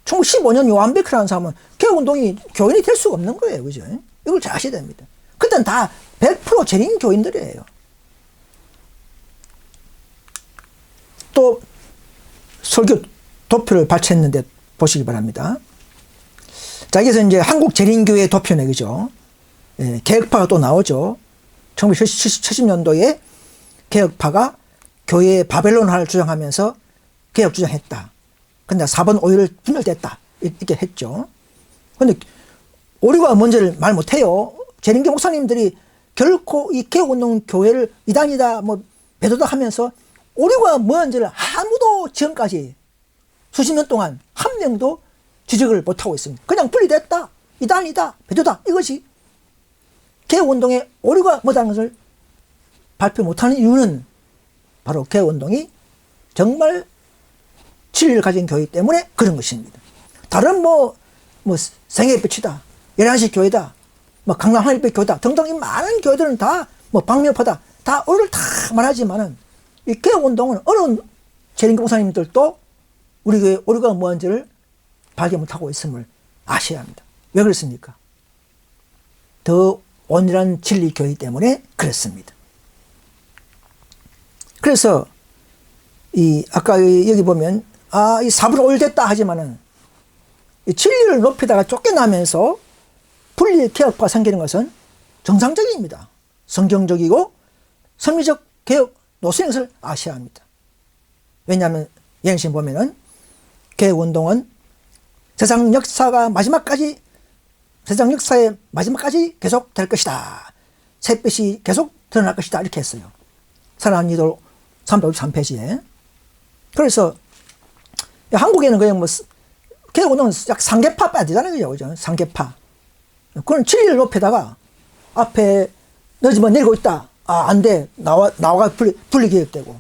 1915년 요한비크라는 사람은 개혁운동이 교인이 될 수가 없는 거예요, 그죠? 이걸 잘 아셔야 됩니다. 그때는 다 100% 재림 교인들이에요. 또 설교 도표를 발췌했는데 보시기 바랍니다. 자, 여기서 이제 한국 재림교회 도표네, 그죠? 예, 개혁파가 또 나오죠. 1970년도에 개혁파가 교회의 바벨론화를 주장하면서 개혁 주장했다. 근데 4번 오류를 분열됐다. 이렇게 했죠. 근데 오류가 뭔지를 말 못해요. 재림교 목사님들이 결코 이 개혁운동 교회를 이단이다, 배도다 하면서 오류가 뭔지를 아무도 지금까지 수십 년 동안 한 명도 지적을 못하고 있습니다. 그냥 분리됐다, 이단이다, 배도다, 이것이 개혁운동의 오류가 뭐다는 것을 발표 못하는 이유는 바로 개혁운동이 정말 진리를 가진 교회이기 때문에 그런 것입니다. 다른 생애빛이다, 11시 교회다, 강남 하늘빛 교회다 등등 이 많은 교회들은 다 방명파다, 다 오류를 다 말하지만은 이 개혁운동은 어느 재림교 목사님들도 우리 교회 오류가 뭔지를 발견 못하고 있음을 아셔야 합니다. 왜 그렇습니까? 더 온전한 진리 교회 때문에 그렇습니다. 그래서 아까 여기 보면 이 4분의 5 됐다 하지만은 이 진리를 높이다가 쫓겨나면서 분리 개혁파가 생기는 것은 정상적입니다. 성경적이고 선미적 개혁 노선인 것을 아셔야 합니다. 왜냐하면 예능신 보면은 개혁운동은 세상 역사의 마지막까지 계속 될 것이다. 샛빛이 계속 드러날 것이다. 이렇게 했어요. 사랑하는 이도 353페이지에. 그래서 한국에는 그냥 뭐 개혁운동은 약 3개파 빠야 되잖아요. 그죠? 3개파. 그건 진리를 높이다가 앞에 너지만 내리고 있다. 안 돼. 나와가 분리 개혁되고.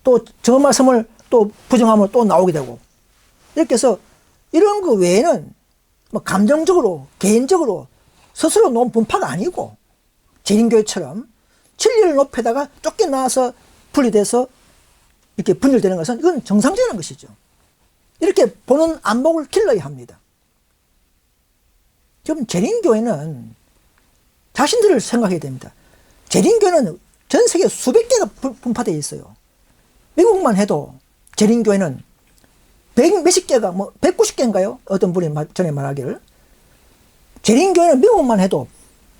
또 저 말씀을 또 부정하면 또 나오게 되고. 이렇게 해서 이런 거 외에는 뭐 감정적으로, 개인적으로 스스로 놓은 분파가 아니고 재림교회처럼 진리를 높이다가 쫓겨나와서 분리돼서 이렇게 분열되는 것은 이건 정상적인 것이죠. 이렇게 보는 안목을 길러야 합니다. 지금 재림교회는 자신들을 생각해야 됩니다. 재림교회는 전 세계 수백 개가 분파되어 있어요. 미국만 해도 재림교회는 100몇십 개가, 190개인가요? 어떤 분이 전에 말하기를. 재림교회는 미국만 해도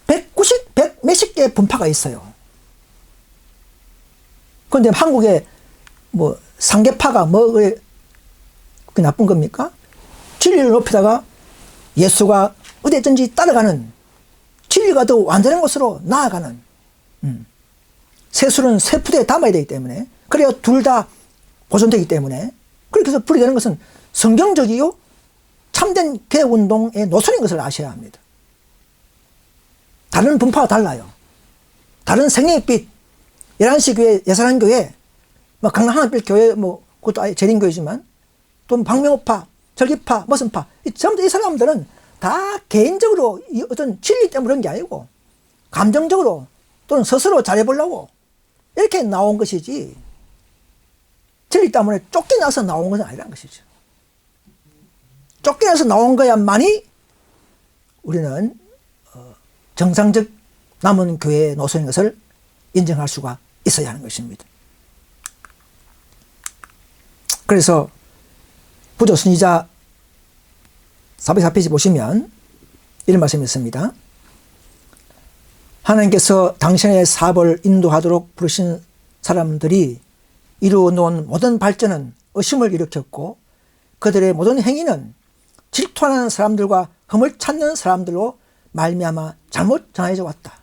100몇십 개 분파가 있어요. 그런데 한국에 상계파가 그게 나쁜 겁니까? 진리를 높이다가 예수가 어디든지 따라가는, 진리가 더 완전한 곳으로 나아가는, 세술은 세푸대에 담아야 되기 때문에, 그래야 둘 다 보존되기 때문에, 그렇게 해서 분리되는 것은 성경적이요 참된 개혁운동의 노선인 것을 아셔야 합니다. 다른 분파와 달라요. 다른 생명의 빛, 11시 교회, 예사람 교회, 강남 하나빛 교회, 그것도 아예 재림교회지만, 또 박명호파, 절기파, 머슴파, 전부 다 이 사람들은 다 개인적으로 어떤 진리 때문에 그런 게 아니고, 감정적으로 또는 스스로 잘해보려고 이렇게 나온 것이지, 진리 때문에 쫓겨나서 나온 것은 아니라는 것이죠. 쫓겨나서 나온 거야만이 우리는 정상적 남은 교회의 노선인 것을 인정할 수가 있어야 하는 것입니다. 그래서 부조 순위자 404페이지 보시면 이런 말씀이 있습니다. 하나님께서 당신의 사업을 인도하도록 부르신 사람들이 이루어 놓은 모든 발전은 의심을 일으켰고 그들의 모든 행위는 질투하는 사람들과 흠을 찾는 사람들로 말미암아 잘못 전해져 왔다.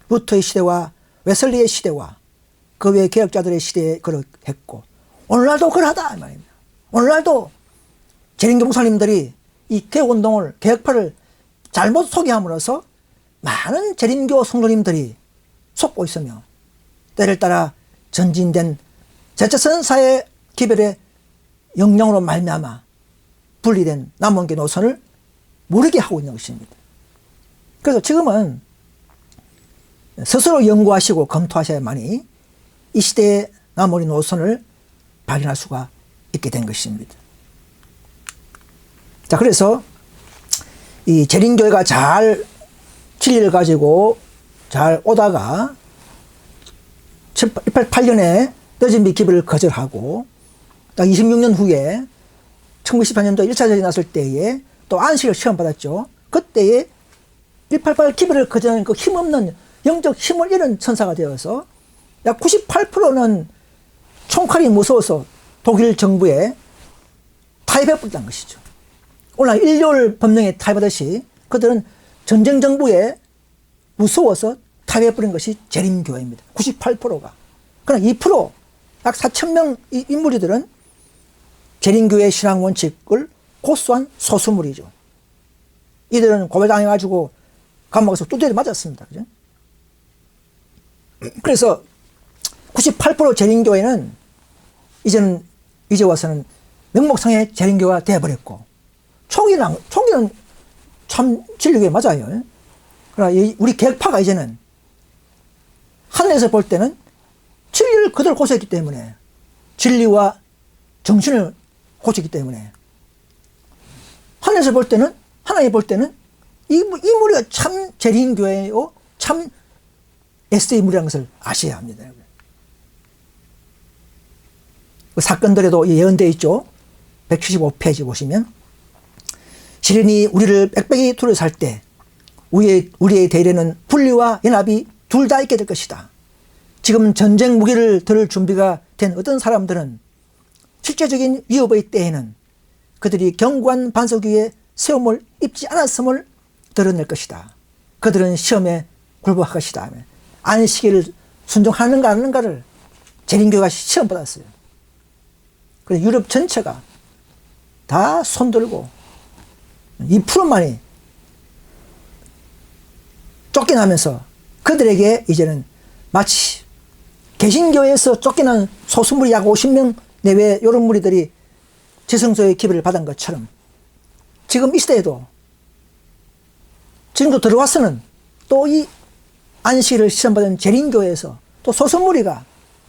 루터의 시대와 웨슬리의 시대와 그 외 개혁자들의 시대에 그렇했고 오늘날도 그러하다 이 말입니다. 오늘날도 재림교 목사님들이 이 개혁운동을, 개혁파를 잘못 소개함으로써 많은 재림교 성도님들이 속고 있으며 때를 따라 전진된 제처선사의 기별의 영향으로 말미암아 분리된 남원교 노선을 모르게 하고 있는 것입니다. 그래서 지금은 스스로 연구하시고 검토하셔야만이 이 시대의 남원의 노선을 발견할 수가 있게 된 것입니다. 자, 그래서 이 재림교회가 잘 진리를 가지고 잘 오다가 188년에 늦은비 기별을 거절하고 딱 26년 후에 1914년도 1차 전쟁이 났을 때에 또 안식을 시험받았죠. 그때에 188 기별을 거절하는 그 힘없는 영적 힘을 잃은 천사가 되어서 약 98%는 총칼이 무서워서 독일 정부에 타협해버렸다는 것이죠. 오늘 일요일 법령에 타협하듯이 그들은 전쟁 정부에 무서워서 타협해버린 것이 재림교회입니다. 98%가. 그러나 2%, 약 4,000명 인물들은 재림교회 신앙 원칙을 고수한 소수물이죠. 이들은 고발당해가지고 감옥에서 두드려 맞았습니다. 그죠? 그래서 98% 재림교회는 이제 와서는 명목상의 재림교회가 되어버렸고, 총기는 참 진리교회 맞아요. 그러나 우리 개혁파가 이제는 하늘에서 볼 때는 진리를 그대로 고수했기 때문에, 진리와 정신을 고쳤기 때문에, 하늘에서 볼 때는, 하나님 볼 때는 이 무리가 참 재림교회요, 참 SDA 무리라는 것을 아셔야 합니다. 그 사건들에도 예언되어 있죠. 175페이지 보시면 시련이 우리를 빽빽이 둘러쌀 때 우리의 대례는 분리와 연합이 둘 다 있게 될 것이다. 지금 전쟁 무기를 들 준비가 된 어떤 사람들은 실제적인 위협의 때에는 그들이 견고한 반석 위에 세움을 입지 않았음을 드러낼 것이다. 그들은 시험에 굴복할 것이다. 안식일을 순종하는가 안 하는가를 재림교회가 시험받았어요. 그래서 유럽 전체가 다 손들고 2%만이 쫓겨나면서 그들에게 이제는 마치 개신교에서 쫓겨난 소수무리 약 50명 내외 이런 무리들이 지성소의 기별을 받은 것처럼 지금 이 시대에도 지금도 들어와서는 또 이 안식일을 시험받은 재림교회에서 또 소수무리가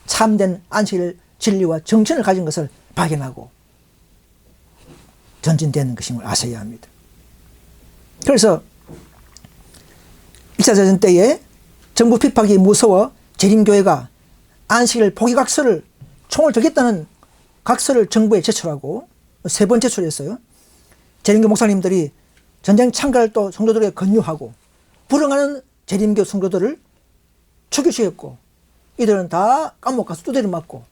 참된 안식일 진리와 정신을 가진 것을 발견하고 전진되는 것인 걸 아셔야 합니다. 그래서 1차 대전 때에 정부 핍박이 무서워 재림교회가 안식일 포기각서를 총을 들겠다는 각서를 정부에 제출하고 3번 제출했어요. 재림교 목사님들이 전쟁 참가를 또 성도들에게 권유하고 불응하는 재림교 성도들을 추교시켰고 이들은 다 감옥 가서 두드려 맞고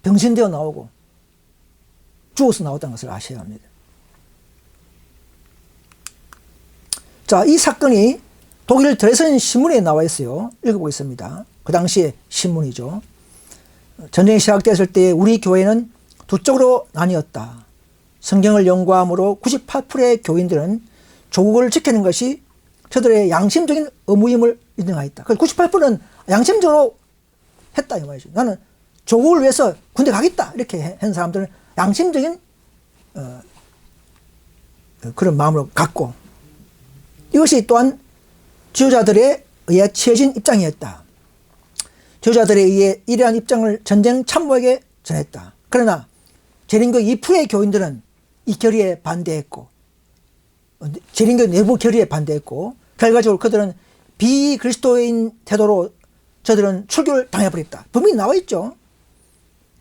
병신되어 나오고 죽어서 나왔다는 것을 아셔야 합니다. 자, 이 사건이 독일 드레스덴 신문에 나와 있어요. 읽어보겠습니다. 그 당시의 신문이죠. 전쟁이 시작됐을 때 우리 교회는 두 쪽으로 나뉘었다. 성경을 연구함으로 98%의 교인들은 조국을 지키는 것이 저들의 양심적인 의무임을 인정하였다. 98%는 양심적으로 했다 이 말이죠. 나는 조국을 위해서 군대 가겠다 이렇게 한 사람들은 양심적인 그런 마음으로 갖고 이것이 또한 지도자들에 의해 취해진 입장이었다. 지도자들에 의해 이러한 입장을 전쟁 참모에게 전했다. 그러나 재림교 2%의 교인들은 이 결의에 반대했고 재림교 내부 결의에 반대했고 결과적으로 그들은 비그리스도인 태도로 저들은 출교를 당해버렸다. 분명히 나와 있죠.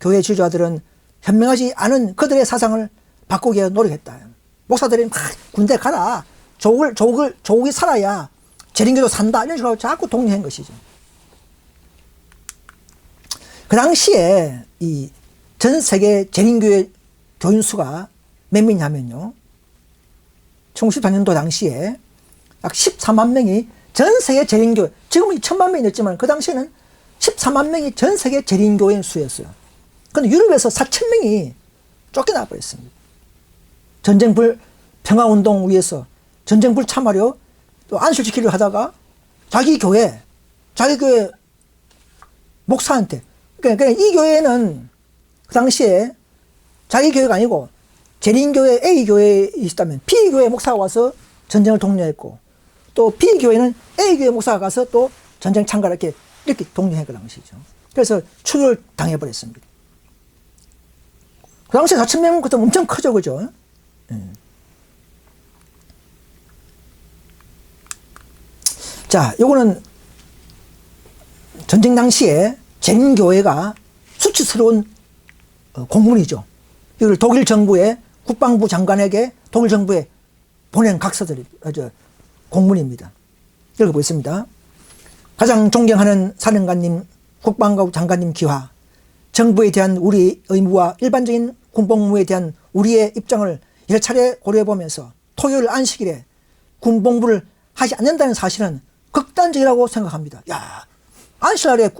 교회 지도자들은 현명하지 않은 그들의 사상을 바꾸기 위해 노력했다. 목사들이 막 군대 가라. 조국이 살아야 재림교도 산다. 이런 식으로 자꾸 독려한 것이죠. 그 당시에 이 전 세계 재림교회 교인 수가 몇 명이냐면요. 1914년도 당시에 약 14만 명이 전 세계 재림교회, 지금은 2천만 명이 됐지만 그 당시에는 14만 명이 전 세계 재림교회 수였어요. 그런데 유럽에서 4천 명이 쫓겨나 버렸습니다. 전쟁불 평화운동 위해서 전쟁불 참하려 또 안식일 지키려 하다가 자기 교회 목사한테 그러니까 이 교회는 그 당시에 자기 교회가 아니고 재림교회 A교회에 있었다면 B교회 목사가 와서 전쟁을 독려했고 또 B교회는 A교회 목사가 가서 또 전쟁 참가를 이렇게 독려한 그 당시죠. 그래서 추격을 당해버렸습니다. 그 당시에 4천 명 그때 엄청 크죠, 그죠? 자, 요거는 전쟁 당시에 재림교회가 수치스러운 공문이죠. 이걸 독일 정부의 국방부 장관에게 독일 정부에 보낸 각서들이 공문입니다. 읽어보겠습니다. 가장 존경하는 사령관님, 국방부 장관님 기화, 정부에 대한 우리 의무와 일반적인 군복무에 대한 우리의 입장을 여러 차례 고려해보면서 토요일 안식일에 군복무를 하지 않는다는 사실은 극단적이라고 생각합니다. 야, 안식일에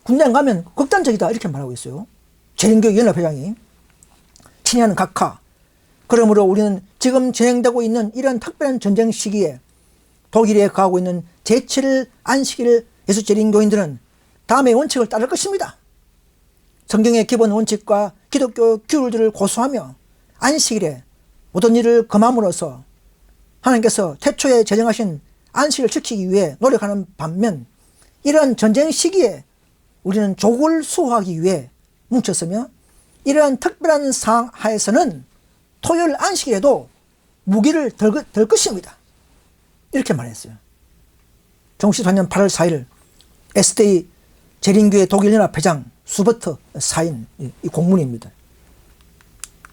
군대 안 가면 극단적이다 이렇게 말하고 있어요. 재림교 연합회장이 친애하는 각하. 그러므로 우리는 지금 진행되고 있는 이런 특별한 전쟁 시기에 독일에 가고 있는 제7일 안식일 예수재림교인들은 다음의 원칙을 따를 것입니다. 성경의 기본 원칙과 기독교 규율들을 고수하며 안식일에 모든 일을 금함으로써 하나님께서 태초에 제정하신 안식을 지키기 위해 노력하는 반면 이러한 전쟁 시기에 우리는 조국을 수호하기 위해 뭉쳤으며 이러한 특별한 상황 하에서는 토요일 안식일에도 무기를 들 것입니다. 이렇게 말했어요. 정시 4년 8월 4일 SD 재림교회 독일연합회장 수버터 사인 이 공문입니다.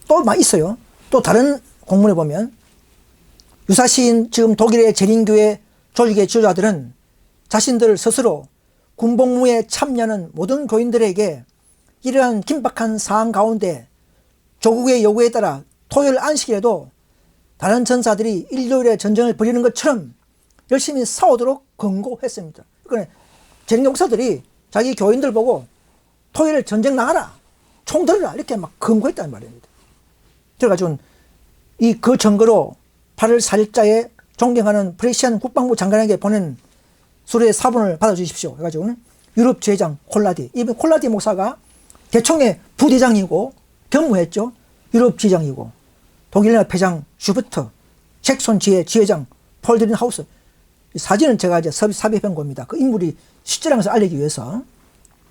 또 막 있어요. 또 다른 공문에 보면 유사시인 지금 독일의 재림교회 조직의 지도자들은 자신들 스스로 군복무에 참여하는 모든 교인들에게 이러한 긴박한 상황 가운데 조국의 요구에 따라 토요일 안식일에도 다른 전사들이 일요일에 전쟁을 벌이는 것처럼 열심히 싸우도록 권고했습니다. 그러니까 재림교 목사들이 자기 교인들 보고 토요일에 전쟁 나가라, 총 들어라 이렇게 막 권고했다는 말입니다. 그래가지고 그 증거로 8월 4일자에 존경하는 프레시안 국방부 장관에게 보낸 수레의 사본을 받아주십시오 해가지고는 유럽 지회장 콜라디, 이번 콜라디 목사가 대총회 부대장이고 경무했죠. 유럽 지회장이고 독일연합회장 슈버트, 잭손 지회장 폴드린 하우스. 이 사진은 제가 이제 삽입한 겁니다. 그 인물이 실제라는 것을 알리기 위해서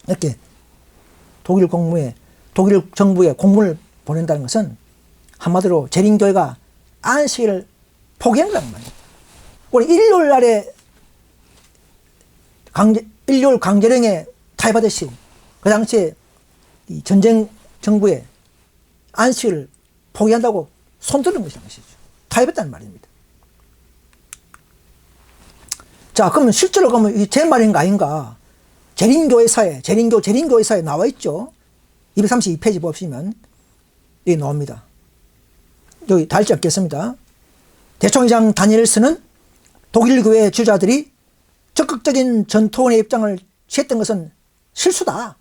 이렇게 독일 정부에 공문을 보낸다는 것은 한마디로 재림교회가 안식일을 포기한다는 말이에요. 우리 일요일 날에 일요일 강제령에 타협하듯이 그 당시에 이 전쟁 정부에 안식일을 포기한다고 손드는 것이죠. 타협했다는 말입니다. 자, 그러면 실제로 그러면 이게 제 말인가 아닌가? 재림교회사에 나와 있죠. 232페이지 보시면 여기 나옵니다. 여기 달지 않겠습니다. 대총회장 다니엘스는 독일 교회 지도자들이 적극적인 전투원의 입장을 취했던 것은 실수다,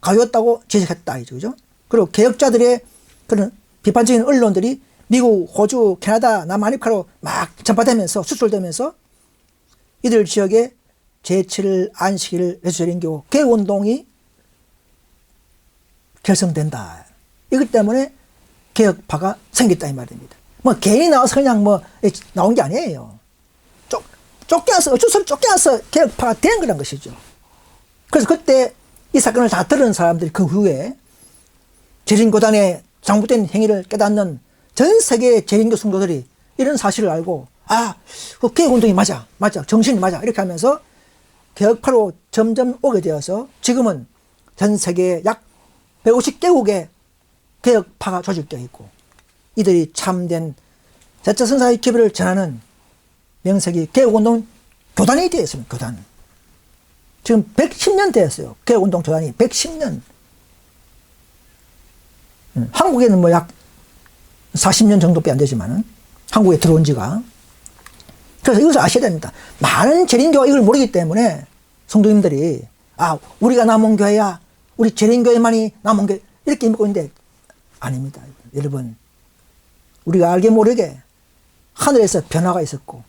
가요였다고 지적했다. 그죠? 그리고 개혁자들의 그런 비판적인 언론들이 미국, 호주, 캐나다, 남아메리카로 막 전파되면서 수출되면서 이들 지역에 제7일 안식일 예수재림교 개혁운동이 결성된다. 이것 때문에 개혁파가 생겼다 이 말입니다. 뭐 개인이 나와서 그냥 뭐 나온 게 아니에요. 쫓겨나서 어쩔 수 없이 쫓겨나서 개혁파가 된 거란 것이죠. 그래서 그때 이 사건을 다 들은 사람들이 그 후에 재림교단의 잘못된 행위를 깨닫는 전 세계의 재림교 성도들이 이런 사실을 알고 그 개혁운동이 맞아 정신이 맞아 이렇게 하면서 개혁파로 점점 오게 되어서 지금은 전 세계 약 150개국의 개혁파가 조직되어 있고 이들이 참된 제자선사의 기별을 전하는 명색이 개혁운동 교단이 되어 있습니다. 교단. 지금 110년 되었어요. 개혁운동 교단이 110년. 한국에는 뭐 약 40년 정도밖에 안 되지만은 한국에 들어온 지가. 그래서 이것을 아셔야 됩니다. 많은 재림교가 이걸 모르기 때문에 성도님들이 우리가 남은 교회야, 우리 재림교회만이 남은 교회 이렇게 믿고 있는데 아닙니다. 여러분, 우리가 알게 모르게 하늘에서 변화가 있었고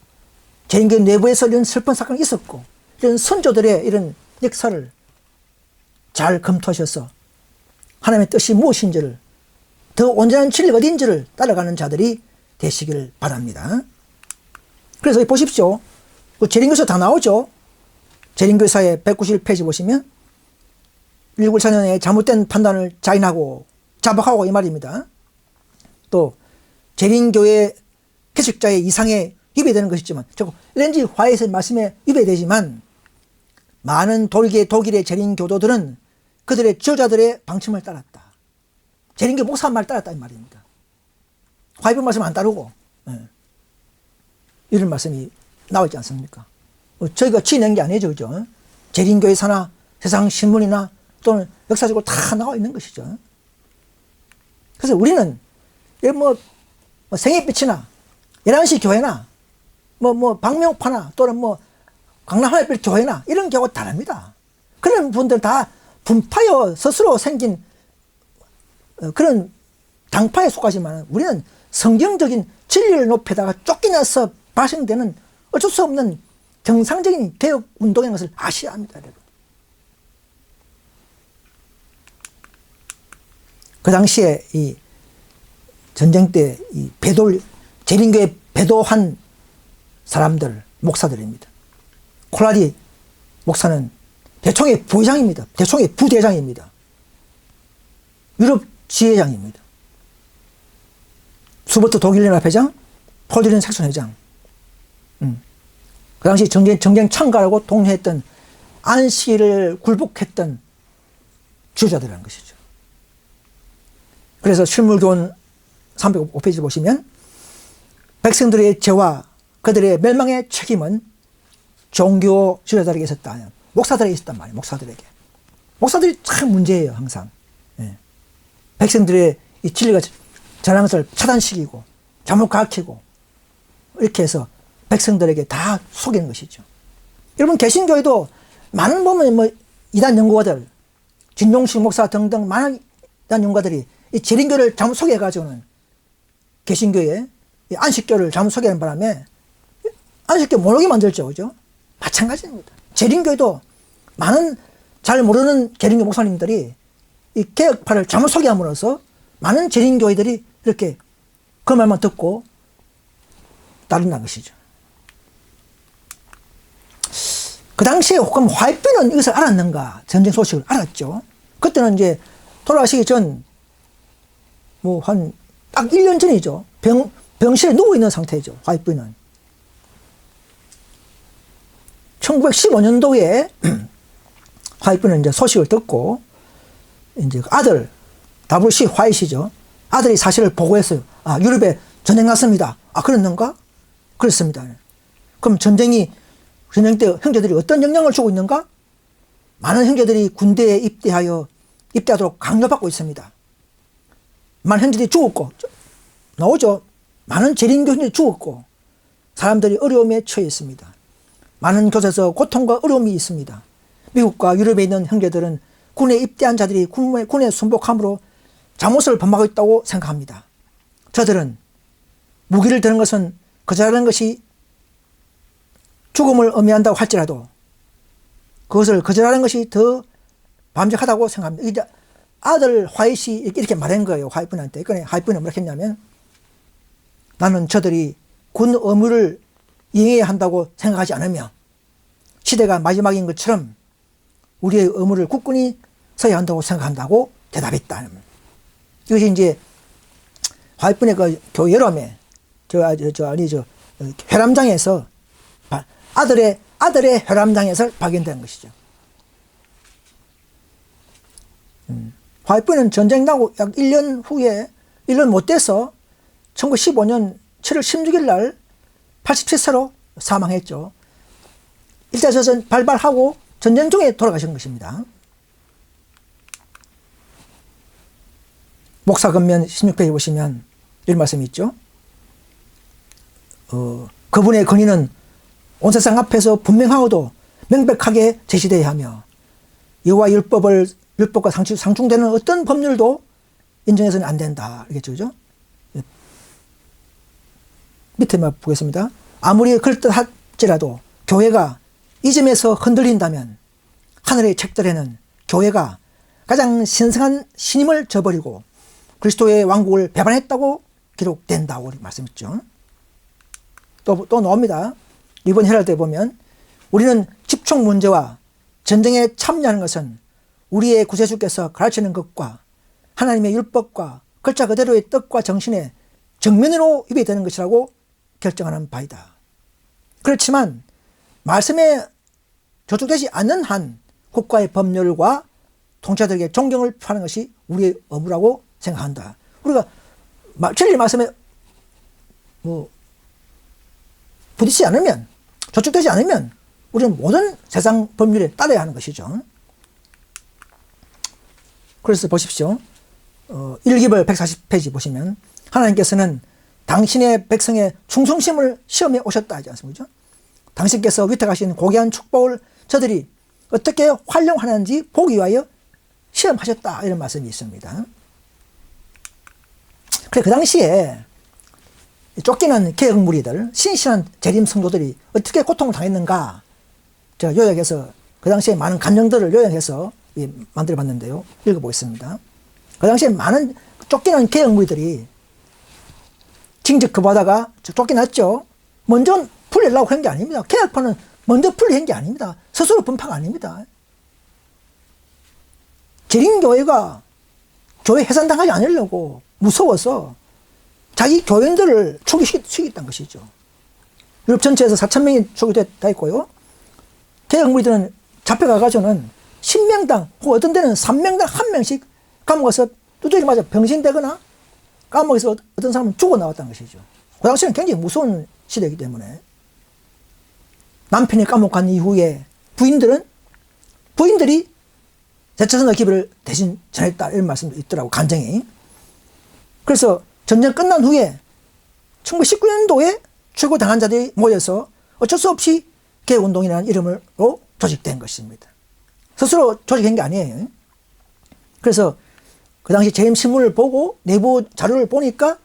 재림교회 내부에서 이런 슬픈 사건이 있었고 이런 선조들의 이런 역사를 잘 검토하셔서 하나님의 뜻이 무엇인지를 더 온전한 진리가 어딘지를 따라가는 자들이 되시길 바랍니다. 그래서 보십시오. 그 재림교에서 다 나오죠. 재림교사의 191페이지 보시면 1914년에 잘못된 판단을 자인하고 자박하고 이 말입니다. 또 재림교회 개척자의 이상에 위배되는 것이지만 렌지 화이트의 말씀에 위배되지만 많은 독일의 재림교도들은 그들의 지도자들의 방침을 따랐다. 재림교 목사 말 따랐다 이 말입니다. 화이트 말씀 안 따르고 이런 말씀이 나와 있지 않습니까? 저희가 지낸 게 아니죠. 그죠? 재림교회사나 세상 신문이나 또는 역사적으로 다 나와 있는 것이죠. 그래서 우리는 뭐 생애빛이나 11시 교회나 뭐 박명파나 또는 뭐 강남하늘빛 교회나 이런 경우가 다릅니다. 그런 분들 다 분파여 스스로 생긴 그런 당파에 속하지만 우리는 성경적인 진리를 높여다가 쫓겨나서 발생되는 어쩔 수 없는 정상적인 개혁 운동인 것을 아셔야 합니다. 여러분. 그 당시에 이 전쟁 때 이 재림교에 배도한 사람들, 목사들입니다. 콜라디 목사는 대총회 부회장입니다. 대총회 부대장입니다. 유럽 지회장입니다. 수버트 독일연합회장, 폴드린 색선 회장. 그 당시 정쟁 참가라고 동료했던 안식일을 굴복했던 지도자들이라는 것이죠. 그래서 실물교훈 305페이지 보시면 백성들의 죄와 그들의 멸망의 책임은 종교 지도자들에게 있었다. 목사들에게 있었단 말이에요. 목사들에게. 목사들이 참 문제예요. 항상. 예. 백성들의 이 진리가 전하는 것을 차단시키고 잘못 가르치고 이렇게 해서 백성들에게 다 속이는 것이죠. 여러분 개신교에도 많은 보면 뭐 이단 연구가들 진용식 목사 등등 많은 이단 연구가들이 이 재림교를 잘못 소개해가지고는 개신교에 안식교를 잘못 소개하는 바람에 안식교 모르게 만들죠. 그죠? 마찬가지입니다. 재림교에도 많은 잘 모르는 재림교 목사님들이 이 개혁파를 잘못 소개함으로써 많은 재림교회들이 이렇게 그 말만 듣고 따른다는 것이죠. 그 당시에 혹은 화이트는 이것을 알았는가? 전쟁 소식을 알았죠. 그때는 이제 돌아가시기 전 뭐 한 딱 1년 전이죠. 병실에 누워 있는 상태죠. 화이트는. 1915년도에 화이트는 이제 소식을 듣고 이제 아들 WC 화이트죠. 아들이 사실을 보고했어요. 아, 유럽에 전쟁 났습니다. 아, 그랬는가? 그렇습니다. 그럼 전쟁 때 형제들이 어떤 영향을 주고 있는가? 많은 형제들이 군대에 입대하도록 강요받고 있습니다. 많은 형제들이 죽었고, 나오죠. 많은 재림교 형제들이 죽었고, 사람들이 어려움에 처해 있습니다. 많은 곳에서 고통과 어려움이 있습니다. 미국과 유럽에 있는 형제들은 군에 입대한 자들이 군에 순복함으로 잘못을 범하고 있다고 생각합니다. 저들은 무기를 드는 것은 거절하는 것이 죽음을 의미한다고 할지라도 그것을 거절하는 것이 더 바람직하다고 생각합니다. 이제 아들 화이트이 이렇게 말한 거예요. 화이트한테. 그러니까 화이트는 뭐라 했냐면 나는 저들이 군 의무를 이행해야 한다고 생각하지 않으며 시대가 마지막인 것처럼 우리의 의무를 굳건히 서야 한다고 생각한다고 대답했다. 이것이 이제 화이트의 그 교회람에 혈암장에서 아들의 혈암장에서 발견된 것이죠. 화이트는 전쟁 나고 약 1년 후에 1년 못 돼서 1915년 7월 16일 날 87세로 사망했죠. 1차 전쟁 발발하고 전쟁 중에 돌아가신 것입니다. 목사근면 16페이지 보시면 이런 말씀이 있죠. 그분의 권위는 온 세상 앞에서 분명하고도 명백하게 제시되어야 하며 여호와 율법과 상충되는 어떤 법률도 인정해서는 안 된다. 이겠죠, 그죠? 밑에 보겠습니다. 아무리 그럴듯할지라도 교회가 이 점에서 흔들린다면 하늘의 책들에는 교회가 가장 신성한 신임을 저버리고 그리스도의 왕국을 배반했다고 기록된다고 말씀했죠. 또 나옵니다. 이번 헤럴드에 보면 우리는 집총 문제와 전쟁에 참여하는 것은 우리의 구세주께서 가르치는 것과 하나님의 율법과 글자 그대로의 뜻과 정신에 정면으로 위배되는 것이라고 결정하는 바이다. 그렇지만 말씀에 저촉되지 않는 한 국가의 법률과 통치자들에게 존경을 표하는 것이 우리의 의무라고 생각한다. 우리가 진리 말씀에 부딪히지 않으면, 저촉되지 않으면 우리는 모든 세상 법률에 따라야 하는 것이죠. 그래서 보십시오. 1기벌 140페이지 보시면 하나님께서는 당신의 백성의 충성심을 시험해 오셨다 하지 않습니까? 당신께서 위탁하신 고귀한 축복을 저들이 어떻게 활용하는지 보기 위하여 시험하셨다 이런 말씀이 있습니다. 그래 그 당시에 쫓기는 개혁 무리들, 신실한 재림 성도들이 어떻게 고통을 당했는가 제가 요약해서 그 당시에 많은 감정들을 요약해서 만들어 봤는데요. 읽어보겠습니다. 그 당시에 많은 쫓기는 개혁 무리들이 징적 거부하다가 쫓겨났죠. 먼저 풀리려고 한 게 아닙니다. 개혁파는 먼저 풀리는 게 아닙니다. 스스로 분파가 아닙니다. 재림교회가 교회 해산당하지 않으려고 무서워서 자기 교인들을 초기시켰다는 것이죠. 유럽 전체에서 4,000명이 초기다 있고요. 개혁 무리들은 잡혀가가지고는 10명당 혹은 어떤 데는 3명당 1명씩 감옥 가서 두들겨 맞아 병신되거나 감옥에서 어떤 사람은 죽어 나왔다는 것이죠. 그 당시에는 굉장히 무서운 시대이기 때문에 남편이 감옥 간 이후에 부인들이 대처선다 기별을 대신 전했다 이런 말씀도 있더라고 간증이. 그래서 전쟁 끝난 후에 1919년도에 최고 당한자들이 모여서 어쩔 수 없이 개혁운동이라는 이름으로 조직된 것입니다. 스스로 조직한 게 아니에요. 그래서 그 당시 재임 신문을 보고 내부 자료를 보니까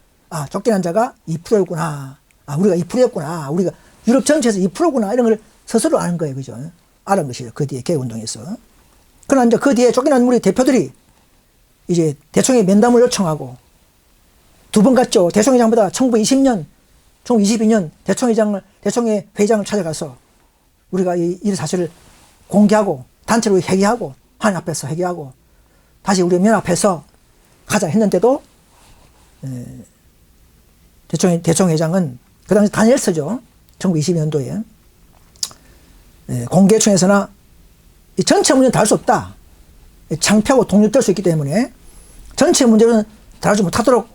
쫓겨난 자가 2%였구나. 우리가 2%였구나. 우리가 유럽 전체에서 2%구나. 이런 걸 스스로 아는 거예요. 그죠? 알은 것이죠. 그 뒤에 개혁운동에서. 그러나 이제 그 뒤에 쫓겨난 우리 대표들이 이제 대총회 면담을 요청하고 두 번 갔죠. 대총회장보다 1922년 대총회 회장을 찾아가서 우리가 이 사실을 공개하고 단체로 회개하고 하나님 앞에서 회개하고 다시 우리 연합해서 가자 했는데도 대총회장은 그 당시 다니엘서죠. 1922년도에 공개청에서나 전체 문제는 다룰 수 없다. 창피하고 독립될 수 있기 때문에 전체 문제는 다루지 못하도록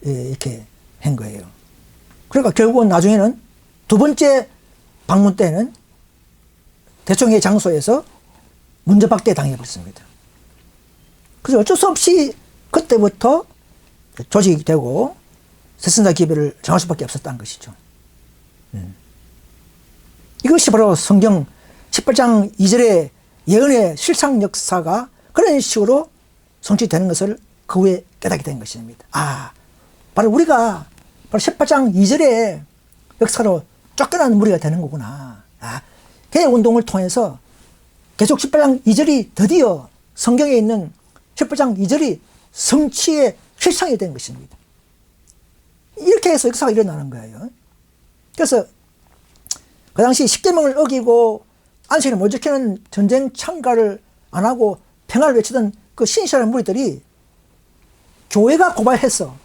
이렇게 한 거예요. 그러니까 결국은 나중에는 두 번째 방문 때는 대총회 장소에서 문제박대 당해버렸습니다. 그래서 어쩔 수 없이 그때부터 조직이 되고 새선다 기별을 정할 수밖에 없었다는 것이죠. 이것이 바로 성경 18장 2절의 예언의 실상 역사가 그런 식으로 성취되는 것을 그 후에 깨닫게 된 것입니다. 바로 우리가 바로 18장 2절의 역사로 쫓겨난 무리가 되는 거구나. 개혁운동을 통해서 계속 18장 2절이 드디어 성경에 있는 18장 2절이 성취의 실상이 된 것입니다. 이렇게 해서 역사가 일어나는 거예요. 그래서 그 당시 십계명을 어기고 안식일을 못 지키는 전쟁 참가를 안 하고 평화를 외치던 그 신실한 무리들이 교회가 고발해서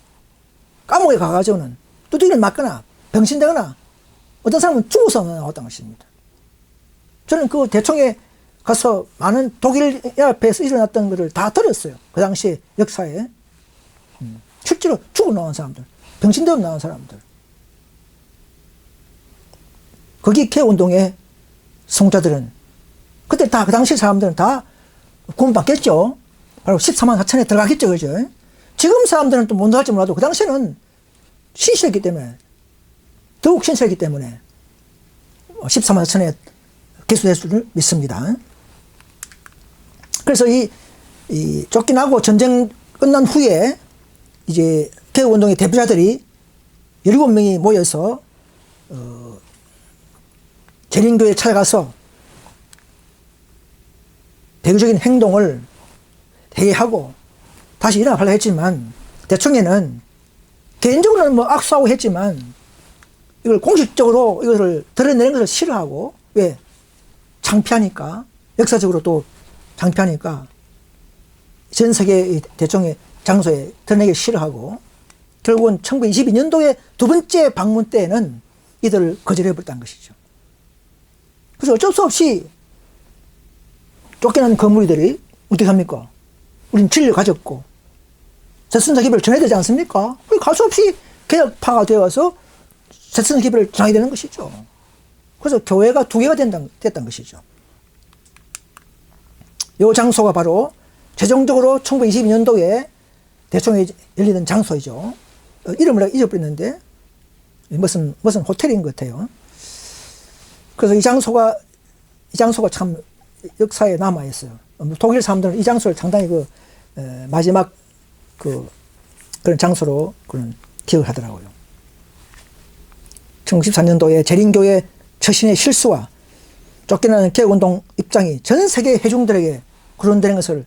감옥에 가가지고는 두들기를 맞거나 병신되거나 어떤 사람은 죽어서 나왔다는 것입니다. 저는 그 대총에 가서 많은 독일 연합회에서 일어났던 것을 다 들었어요. 그 당시 역사에. 실제로 죽어 나온 사람들, 병신되어 나온 사람들. 거기 개운동의 성자들은 그때 다 그 당시 사람들은 다 구원받겠죠. 바로 14만 4천에 들어가겠죠. 그죠? 지금 사람들은 또 못 나갈지 몰라도 그 당시에는 신실했기 때문에 더욱 신실했기 때문에 14만 4천에 기수될 줄 믿습니다. 그래서 이 쫓겨나고 전쟁 끝난 후에 이제 개혁운동의 대표자들이 17명이 모여서 재림교회에 찾아가서 배교적인 행동을 회개하고 다시 일어나려고 했지만 대충에는 개인적으로는 뭐 악수하고 했지만 이걸 공식적으로 이것을 드러내는 것을 싫어하고 왜? 창피하니까 역사적으로 또 창피하니까 전 세계 대총회 장소에 드러내기 싫어하고 결국은 1922년도에 두 번째 방문 때에는 이들을 거절해버렸다는 것이죠. 그래서 어쩔 수 없이 쫓겨난 거물이들이 어떻게 합니까? 우린 진리를 가졌고 새선다 기별을 전해야 되지 않습니까? 갈 수 없이 개혁파가 되어서 새선다 기별을 전하게 되는 것이죠. 그래서 교회가 두 개가 됐던 것이죠. 이 장소가 바로 최종적으로 1922년도에 대총회 열리던 장소이죠. 이름을 잊어버렸는데 무슨 호텔인 것 같아요. 그래서 이 장소가 참 역사에 남아 있어요. 독일 사람들은 이 장소를 상당히 마지막 그런 장소로 기억을 하더라고요. 1914년도에 재림교회 처신의 실수와 쫓겨나는 개혁운동 입장이 전 세계 회중들에게 거론되는 것을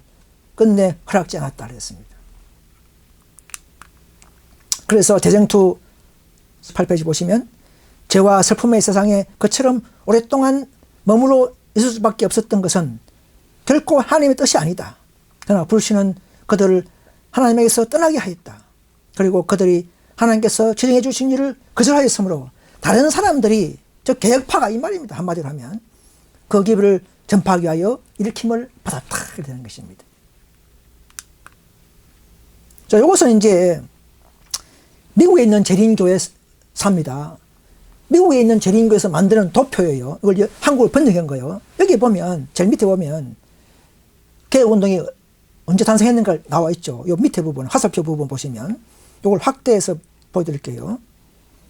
끝내 허락지 않았다 그랬습니다. 그래서 대쟁투 8페이지 보시면 죄와 슬픔의 세상에 그처럼 오랫동안 머물러 있을 수밖에 없었던 것은 결코 하나님의 뜻이 아니다. 그러나 불신은 그들을 하나님에게서 떠나게 하였다. 그리고 그들이 하나님께서 지정해 주신 일을 거절하였으므로 다른 사람들이 저 개혁파가 이 말입니다. 한마디로 하면. 그 기별을 전파하기 위하여 일으킴을 받았다. 이렇게 되는 것입니다. 자, 이것은 이제 미국에 있는 재림교회사입니다. 미국에 있는 재림교회에서 만드는 도표예요. 이걸 한국으로 번역한 거예요. 여기 보면, 제일 밑에 보면, 개혁운동이 언제 탄생했는가 나와 있죠. 요 밑에 부분, 화살표 부분 보시면, 이걸 확대해서 보여드릴게요.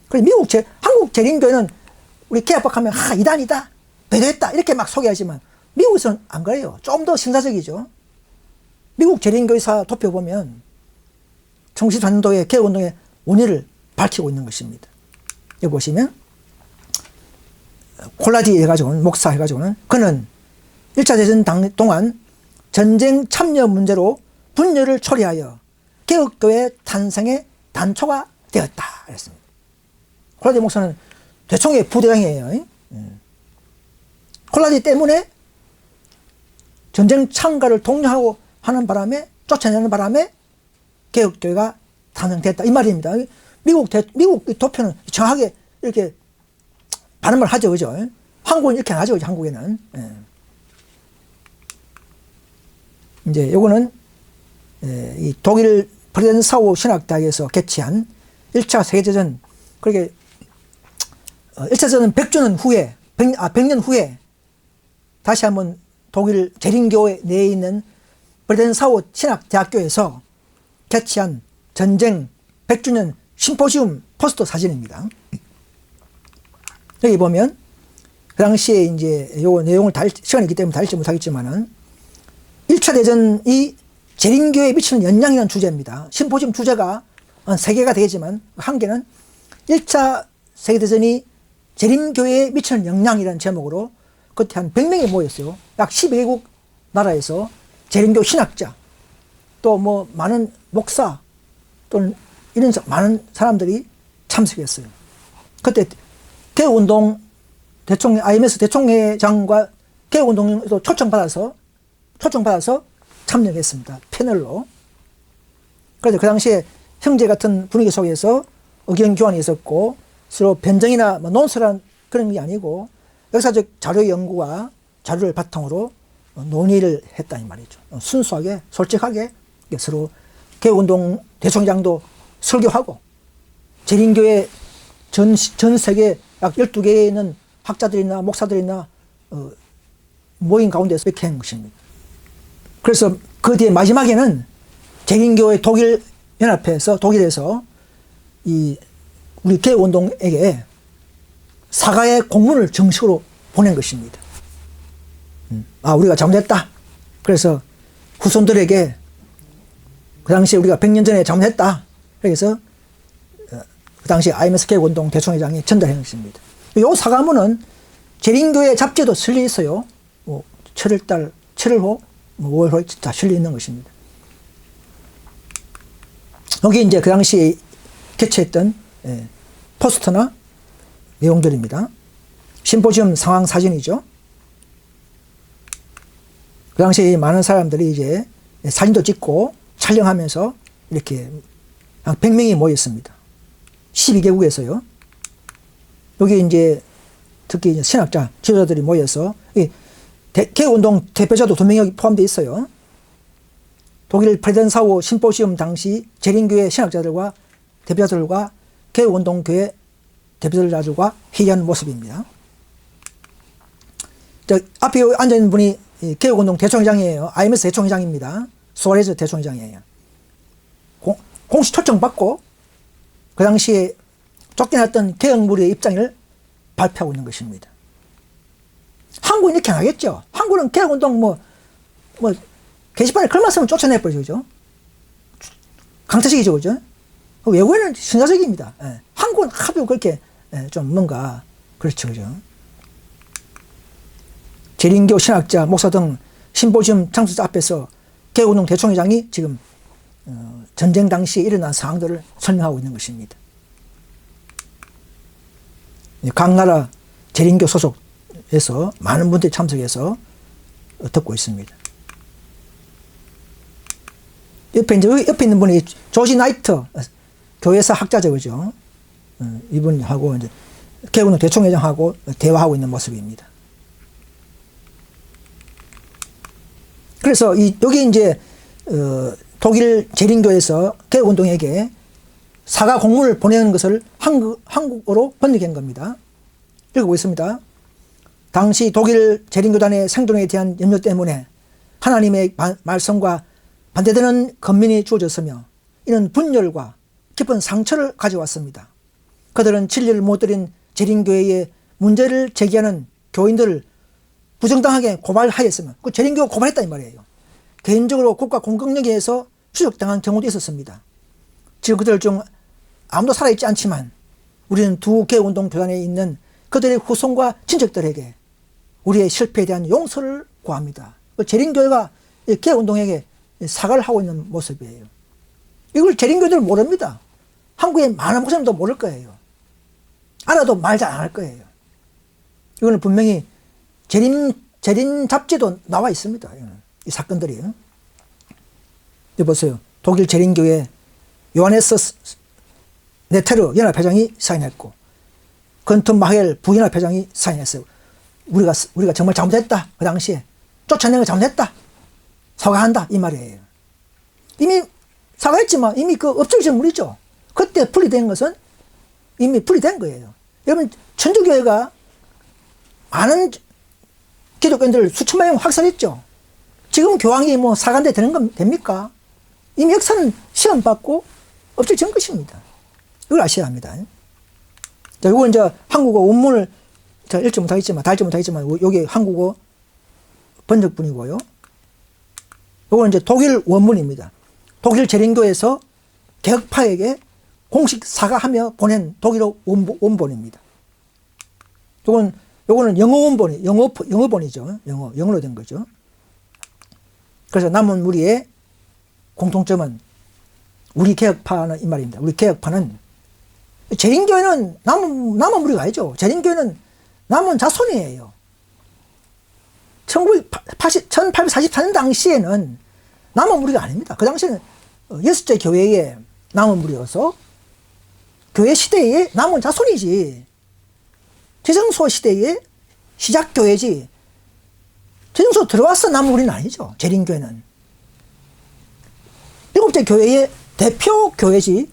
그래서 한국 재림교회는 우리 개혁박하면, 이단이다, 배도했다, 이렇게 막 소개하지만, 미국에서는 안 그래요. 좀 더 신사적이죠. 미국 재림교회사 도표 보면, 1914년도에 개혁운동의 원인을 밝히고 있는 것입니다. 여기 보시면, 콜라디 해가지고는, 목사 해가지고는, 그는 1차 대전 동안 전쟁 참여 문제로 분열을 초래하여 개혁교회 탄생의 단초가 되었다. 그랬습니다. 콜라디 목사는 대총회 부대장이에요. 콜라디 때문에 전쟁 참가를 독려하고 하는 바람에, 쫓아내는 바람에 개혁교회가 탄생됐다. 이 말입니다. 미국 도표는 정확하게 이렇게 발음을 하죠. 그죠? 한국은 이렇게 안 하죠. 그죠? 한국에는. 예. 이제 요거는 이 독일 브레덴사우 신학대학에서 개최한 1차 세계대전, 그렇게 1차 대전 100년 후에 다시 한번 독일 재림교회 내에 있는 브레덴사우 신학대학교에서 개최한 전쟁 100주년 심포지움 포스터 사진입니다. 여기 보면 그 당시에 이제 요 내용을 시간이 있기 때문에 다 읽지 못하겠지만은 1차 대전이 재림교회에 미치는 영향이라는 주제입니다. 심포지움 주제가 한 3개가 되겠지만 한 개는 1차 세계대전이 재림교회에 미치는 영향이라는 제목으로 그때 한 100명이 모였어요. 약 12개국 나라에서 재림교 신학자, 또 뭐 많은 목사, 또는 이런 많은 사람들이 참석했어요. 그때 개혁운동 IMS 대총회장과 개혁운동도 초청받아서 참여했습니다. 패널로. 그래서 그 당시에 형제 같은 분위기 속에서 의견 교환이 있었고, 서로 변정이나 논설한 그런 게 아니고, 역사적 자료 연구와 자료를 바탕으로 논의를 했다 이 말이죠. 순수하게, 솔직하게 서로 개혁운동 대총장도 설교하고, 재림교회 전 세계 약 12개에 있는 학자들이나 목사들이나 모임 가운데서 이렇게 한 것입니다. 그래서 그 뒤에 마지막에는 재림교회 독일 연합회에서 독일에서 우리 개혁운동에게 사과의 공문을 정식으로 보낸 것입니다. 우리가 잘못했다. 그래서 후손들에게 그 당시에 우리가 100년 전에 잘못했다. 그래서 그 당시 IMS 개혁운동 대총회장이 전달한 것입니다. 이 사과문은 재림교회 잡지에도 실려 있어요. 7월호, 5월호 다 실려 있는 것입니다. 여기 이제 그 당시에 개최했던 포스터나 내용들입니다. 심포지움 상황 사진이죠. 그 당시에 많은 사람들이 이제 사진도 찍고 촬영하면서 이렇게 한 100명이 모였습니다. 12개국에서요. 여기 이제 특히 이제 신학자, 지도자들이 모여서 개혁운동 대표자도 2명이 포함되어 있어요. 독일 프레덴사우 심포시움 당시 재림교회 신학자들과 대표자들과 개혁운동교회 대표자들과 회의하는 모습입니다. 앞에 앉아있는 분이 개혁운동 대총회장이에요. IMS 대총회장입니다. 수아레즈 대총회장이에요. 공식 초청받고 그 당시에 쫓겨났던 개혁무리의 입장을 발표하고 있는 것입니다. 한국은 이렇게 안 하겠죠. 한국은 개혁운동 게시판에 글만 쓰면 쫓아내버리죠. 강타식이죠. 그죠? 외국에는 신사적입니다. 한국은 하도 그렇게 좀 뭔가 그렇죠. 그죠? 재림교 신학자, 목사 등 심포지움 참석자 앞에서 개혁운동 대총회장이 지금 전쟁 당시에 일어난 상황들을 설명하고 있는 것입니다. 각 나라 재림교 소속에서 많은 분들이 참석해서 듣고 있습니다. 옆에 있는 분이 조지 나이트 교회사 학자죠, 그죠? 이분하고 이제 개혁운동 대총회장하고 대화하고 있는 모습입니다. 그래서 여기 이제 독일 재림교에서 개혁운동에게 사과 공문을 보내는 것을 한국어로 번역한 겁니다. 읽어보겠습니다. 당시 독일 재림교단의 생존에 대한 염려 때문에 하나님의 말씀과 반대되는 권면이 주어졌으며 이는 분열과 깊은 상처를 가져왔습니다. 그들은 진리를 못 들인 재림교회에 문제를 제기하는 교인들을 부정당하게 고발하였으며 그 재림교가 고발했다 이 말이에요. 개인적으로 국가 공격력에 의해서 추적당한 경우도 있었습니다. 지금 그들 중 아무도 살아있지 않지만 우리는 두 개혁운동 교단에 있는 그들의 후손과 친척들에게 우리의 실패에 대한 용서를 구합니다. 재림교회가 개혁운동에게 사과를 하고 있는 모습이에요. 이걸 재림교회들은 모릅니다. 한국의 많은 목사님도 모를 거예요. 알아도 말 잘 안 할 거예요. 이거는 분명히 재림 잡지도 나와 있습니다. 이 사건들이. 여기 보세요. 독일 재림교회 요하네스 네테르 연합회장이 사인했고 건튼 마헬 부연합회장이 사인했어요. 우리가 정말 잘못했다. 그 당시에 쫓아낸 거 잘못했다. 사과한다 이 말이에요. 이미 사과했지만 이미 그 없어진 물이죠. 그때 분리된 것은 이미 분리된 거예요. 여러분 천주교회가 많은 기독교인들을 수천만 명 확산했죠. 지금 교황이 뭐 사관대 되는 건 됩니까? 이미 역사는 시험받고 없어진 것입니다. 이걸 아셔야 합니다. 자, 요거 이제 한국어 원문을 자, 읽지 못하겠지만, 달지 못하겠지만, 요게 한국어 번역본이고요. 요거는 이제 독일 원문입니다. 독일 재림교에서 개혁파에게 공식 사과하며 보낸 독일어 원본입니다. 요거는 영어 원본이, 영어본이죠. 영어로 된 거죠. 그래서 남은 우리의 공통점은 우리 개혁파는 이 말입니다. 우리 개혁파는 재림교회는 남은 무리가 아니죠. 재림교회는 남은 자손이에요. 1844년 당시에는 남은 무리가 아닙니다. 그 당시에는 여섯째 교회의 남은 무리여서 교회 시대의 남은 자손이지. 재정소 시대의 시작교회지. 재정소 들어와서 남은 무리는 아니죠. 재림교회는. 일곱째 교회의 대표 교회지.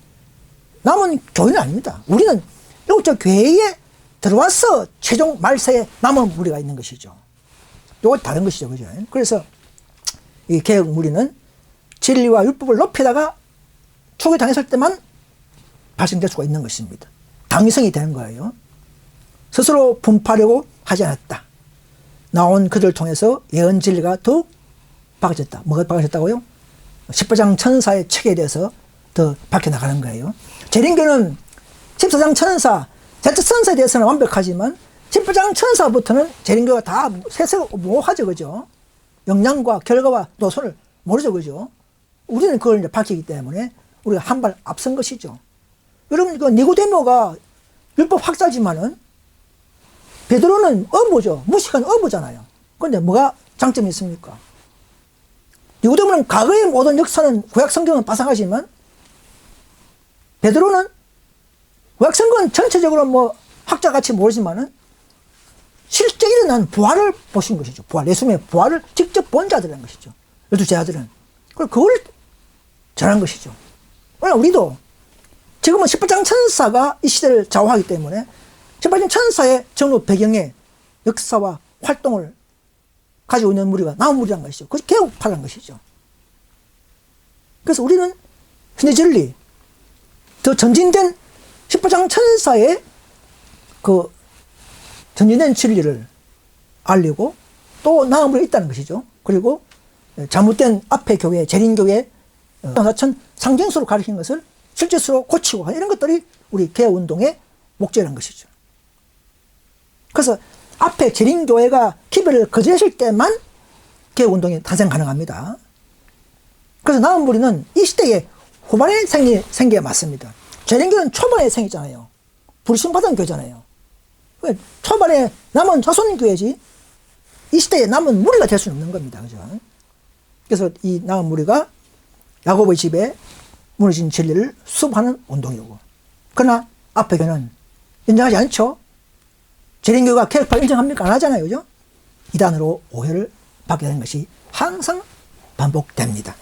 남은 교회는 아닙니다. 우리는 일곱째 교회에 들어와서 최종 말세에 남은 무리가 있는 것이죠. 이거 다른 것이죠. 그죠? 그래서 이 개혁 무리는 진리와 율법을 높이다가 추격당했을 때만 발생될 수가 있는 것입니다. 당위성이 되는 거예요. 스스로 분파하려고 하지 않았다. 나온 그들을 통해서 예언 진리가 더욱 밝아졌다. 뭐가 밝아졌다고요? 십부장 천사의 책에 대해서 더 밝혀나가는 거예요. 재림교는 십사장 천사, 제트천사에 대해서는 완벽하지만 십부장 천사부터는 재림교가 다 세세가 모호하죠. 그죠? 영향과 결과와 노선을 모르죠. 그죠? 우리는 그걸 이제 밝히기 때문에 우리가 한 발 앞선 것이죠. 여러분, 그 니고데모가 율법 학자지만은 베드로는 어부죠. 무식한 어부잖아요. 그런데 뭐가 장점이 있습니까? 니고데모는 과거의 모든 역사는 구약 성경은 바상하지만 베드로는 구약 성경은 전체적으로 뭐 학자같이 모르지만은 실제 일어난 부활을 보신 것이죠. 부활, 예수님의 부활을 직접 본 자들이라는 것이죠. 12 제자들은. 그걸 전한 것이죠. 오늘 우리도 지금은 십부장 천사가 이 시대를 좌우하기 때문에 십부장 천사의 전후 배경의 역사와 활동을 가지고 있는 무리가 남은 무리란 것이죠. 그것이 개혁파라는 것이죠. 그래서 우리는 현재 진리, 더 전진된 십부장 천사의 그 전진된 진리를 알리고 또 남은 무리가 있다는 것이죠. 그리고 잘못된 앞의 교회, 재림교회, 사천 상징수로 가르친 것을 실제수로 고치고 이런 것들이 우리 개혁운동의 목적이라는 것이죠. 그래서 앞에 재림교회가 기별을 거절했을 때만 개혁운동이 탄생 가능합니다. 그래서 남은 무리는 이 시대에 후반에 생기에 맞습니다. 재림교회는 초반에 생겼잖아요. 불신받은 교회잖아요. 초반에 남은 자손교회지 이 시대에 남은 무리가 될 수는 없는 겁니다. 그죠? 그래서 이 남은 무리가 야고보의 집에 무너진 진리를 수습하는 운동이고, 그러나 앞에 교회는 인정하지 않죠. 재림교가 개혁파를 인정합니까? 안 하잖아요. 그죠? 이단으로 오해를 받게 되는 것이 항상 반복됩니다.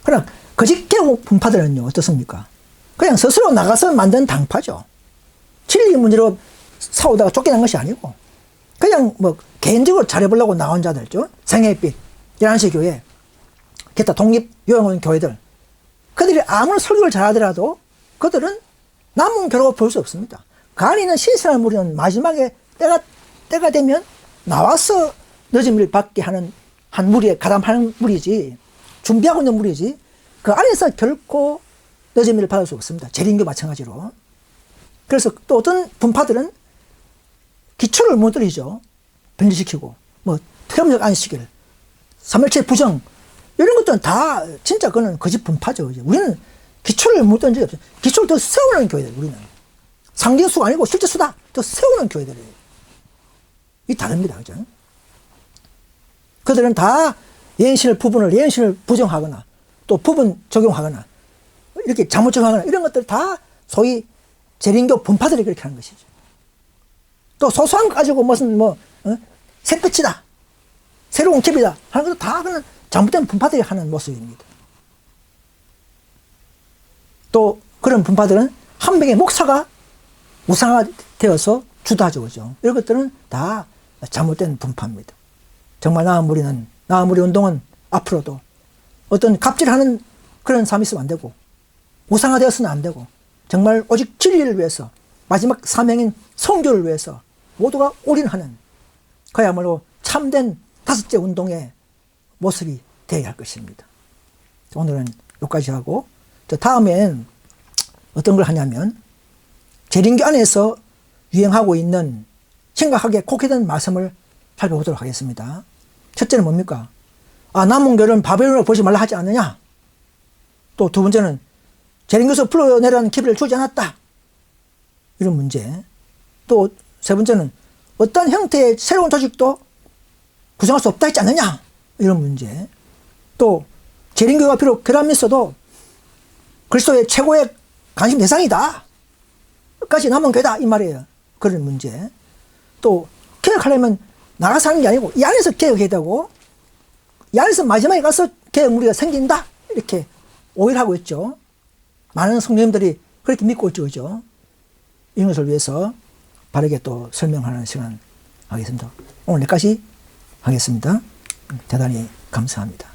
그럼 거짓 개혁 분파들은요, 어떻습니까? 그냥 스스로 나가서 만든 당파죠. 진리 문제로 싸우다가 쫓겨난 것이 아니고, 그냥 뭐, 개인적으로 잘해보려고 나온 자들죠. 생애빛, 11시 교회, 기타 독립 요양원 교회들. 그들이 아무리 설교를 잘하더라도 그들은 남은 결과가 볼 수 없습니다. 간이 있는 신선한 무리는 마지막에 때가 되면 나와서 늦음을 받게 하는 한 무리에 가담하는 무리지, 준비하고 있는 무리지, 그 안에서 결코 늦음을 받을 수 없습니다. 재림교 마찬가지로. 그래서 또 어떤 분파들은 기초를 무너뜨리죠. 변질시키고, 뭐, 태음력 안식일, 삼일체 부정, 이런 것들은 다 진짜 그거는 거짓 분파죠. 우리는 기초를 무너뜨린 적이 없어요. 기초를 더 세우는 교회들, 우리는. 상대수가 아니고 실제수다. 더 세우는 교회들이에요. 이 다릅니다. 그죠? 그들은 다 예언신을 부정하거나 또 부분 적용하거나 이렇게 잘못 적용하거나 이런 것들 다 소위 재림교 분파들이 그렇게 하는 것이죠. 또 소소한 거 가지고 무슨 새끝이다, 새로운 캡이다 하는 것도 다 그는 잘못된 분파들이 하는 모습입니다. 또 그런 분파들은 한 명의 목사가 우상화되어서 주도하죠. 그죠? 이런 것들은 다 잘못된 분파입니다. 정말 나은 무리 운동은 앞으로도 어떤 갑질하는 그런 삶이 있으면 안 되고, 우상화되어서는 안 되고, 정말 오직 진리를 위해서, 마지막 사명인 성교를 위해서 모두가 올인하는 그야말로 참된 다섯째 운동의 모습이 되어야 할 것입니다. 오늘은 여기까지 하고, 다음엔 어떤 걸 하냐면, 재림교 안에서 유행하고 있는 심각하게 곡해된 말씀을 살펴보도록 하겠습니다. 첫째는 뭡니까? 남은교는 바벨론으로 보지 말라 하지 않느냐? 또 두 번째는 재림교에서 풀어내라는 기회를 주지 않았다. 이런 문제. 또 세 번째는 어떤 형태의 새로운 조직도 구성할 수 없다 했지 않느냐? 이런 문제. 또 재림교가 비록 결함이 있어도 그리스도의 최고의 관심 대상이다. 끝까지 남은 교회다. 이 말이에요. 그런 문제. 또 개혁하려면 나가서 하는 게 아니고 이 안에서 개혁해야 되고, 이 안에서 마지막에 가서 개혁 무리가 생긴다. 이렇게 오해를 하고 있죠. 많은 성도님들이 그렇게 믿고 있죠. 그죠? 이런 것을 위해서 바르게 또 설명하는 시간 하겠습니다. 오늘 여기까지 하겠습니다. 대단히 감사합니다.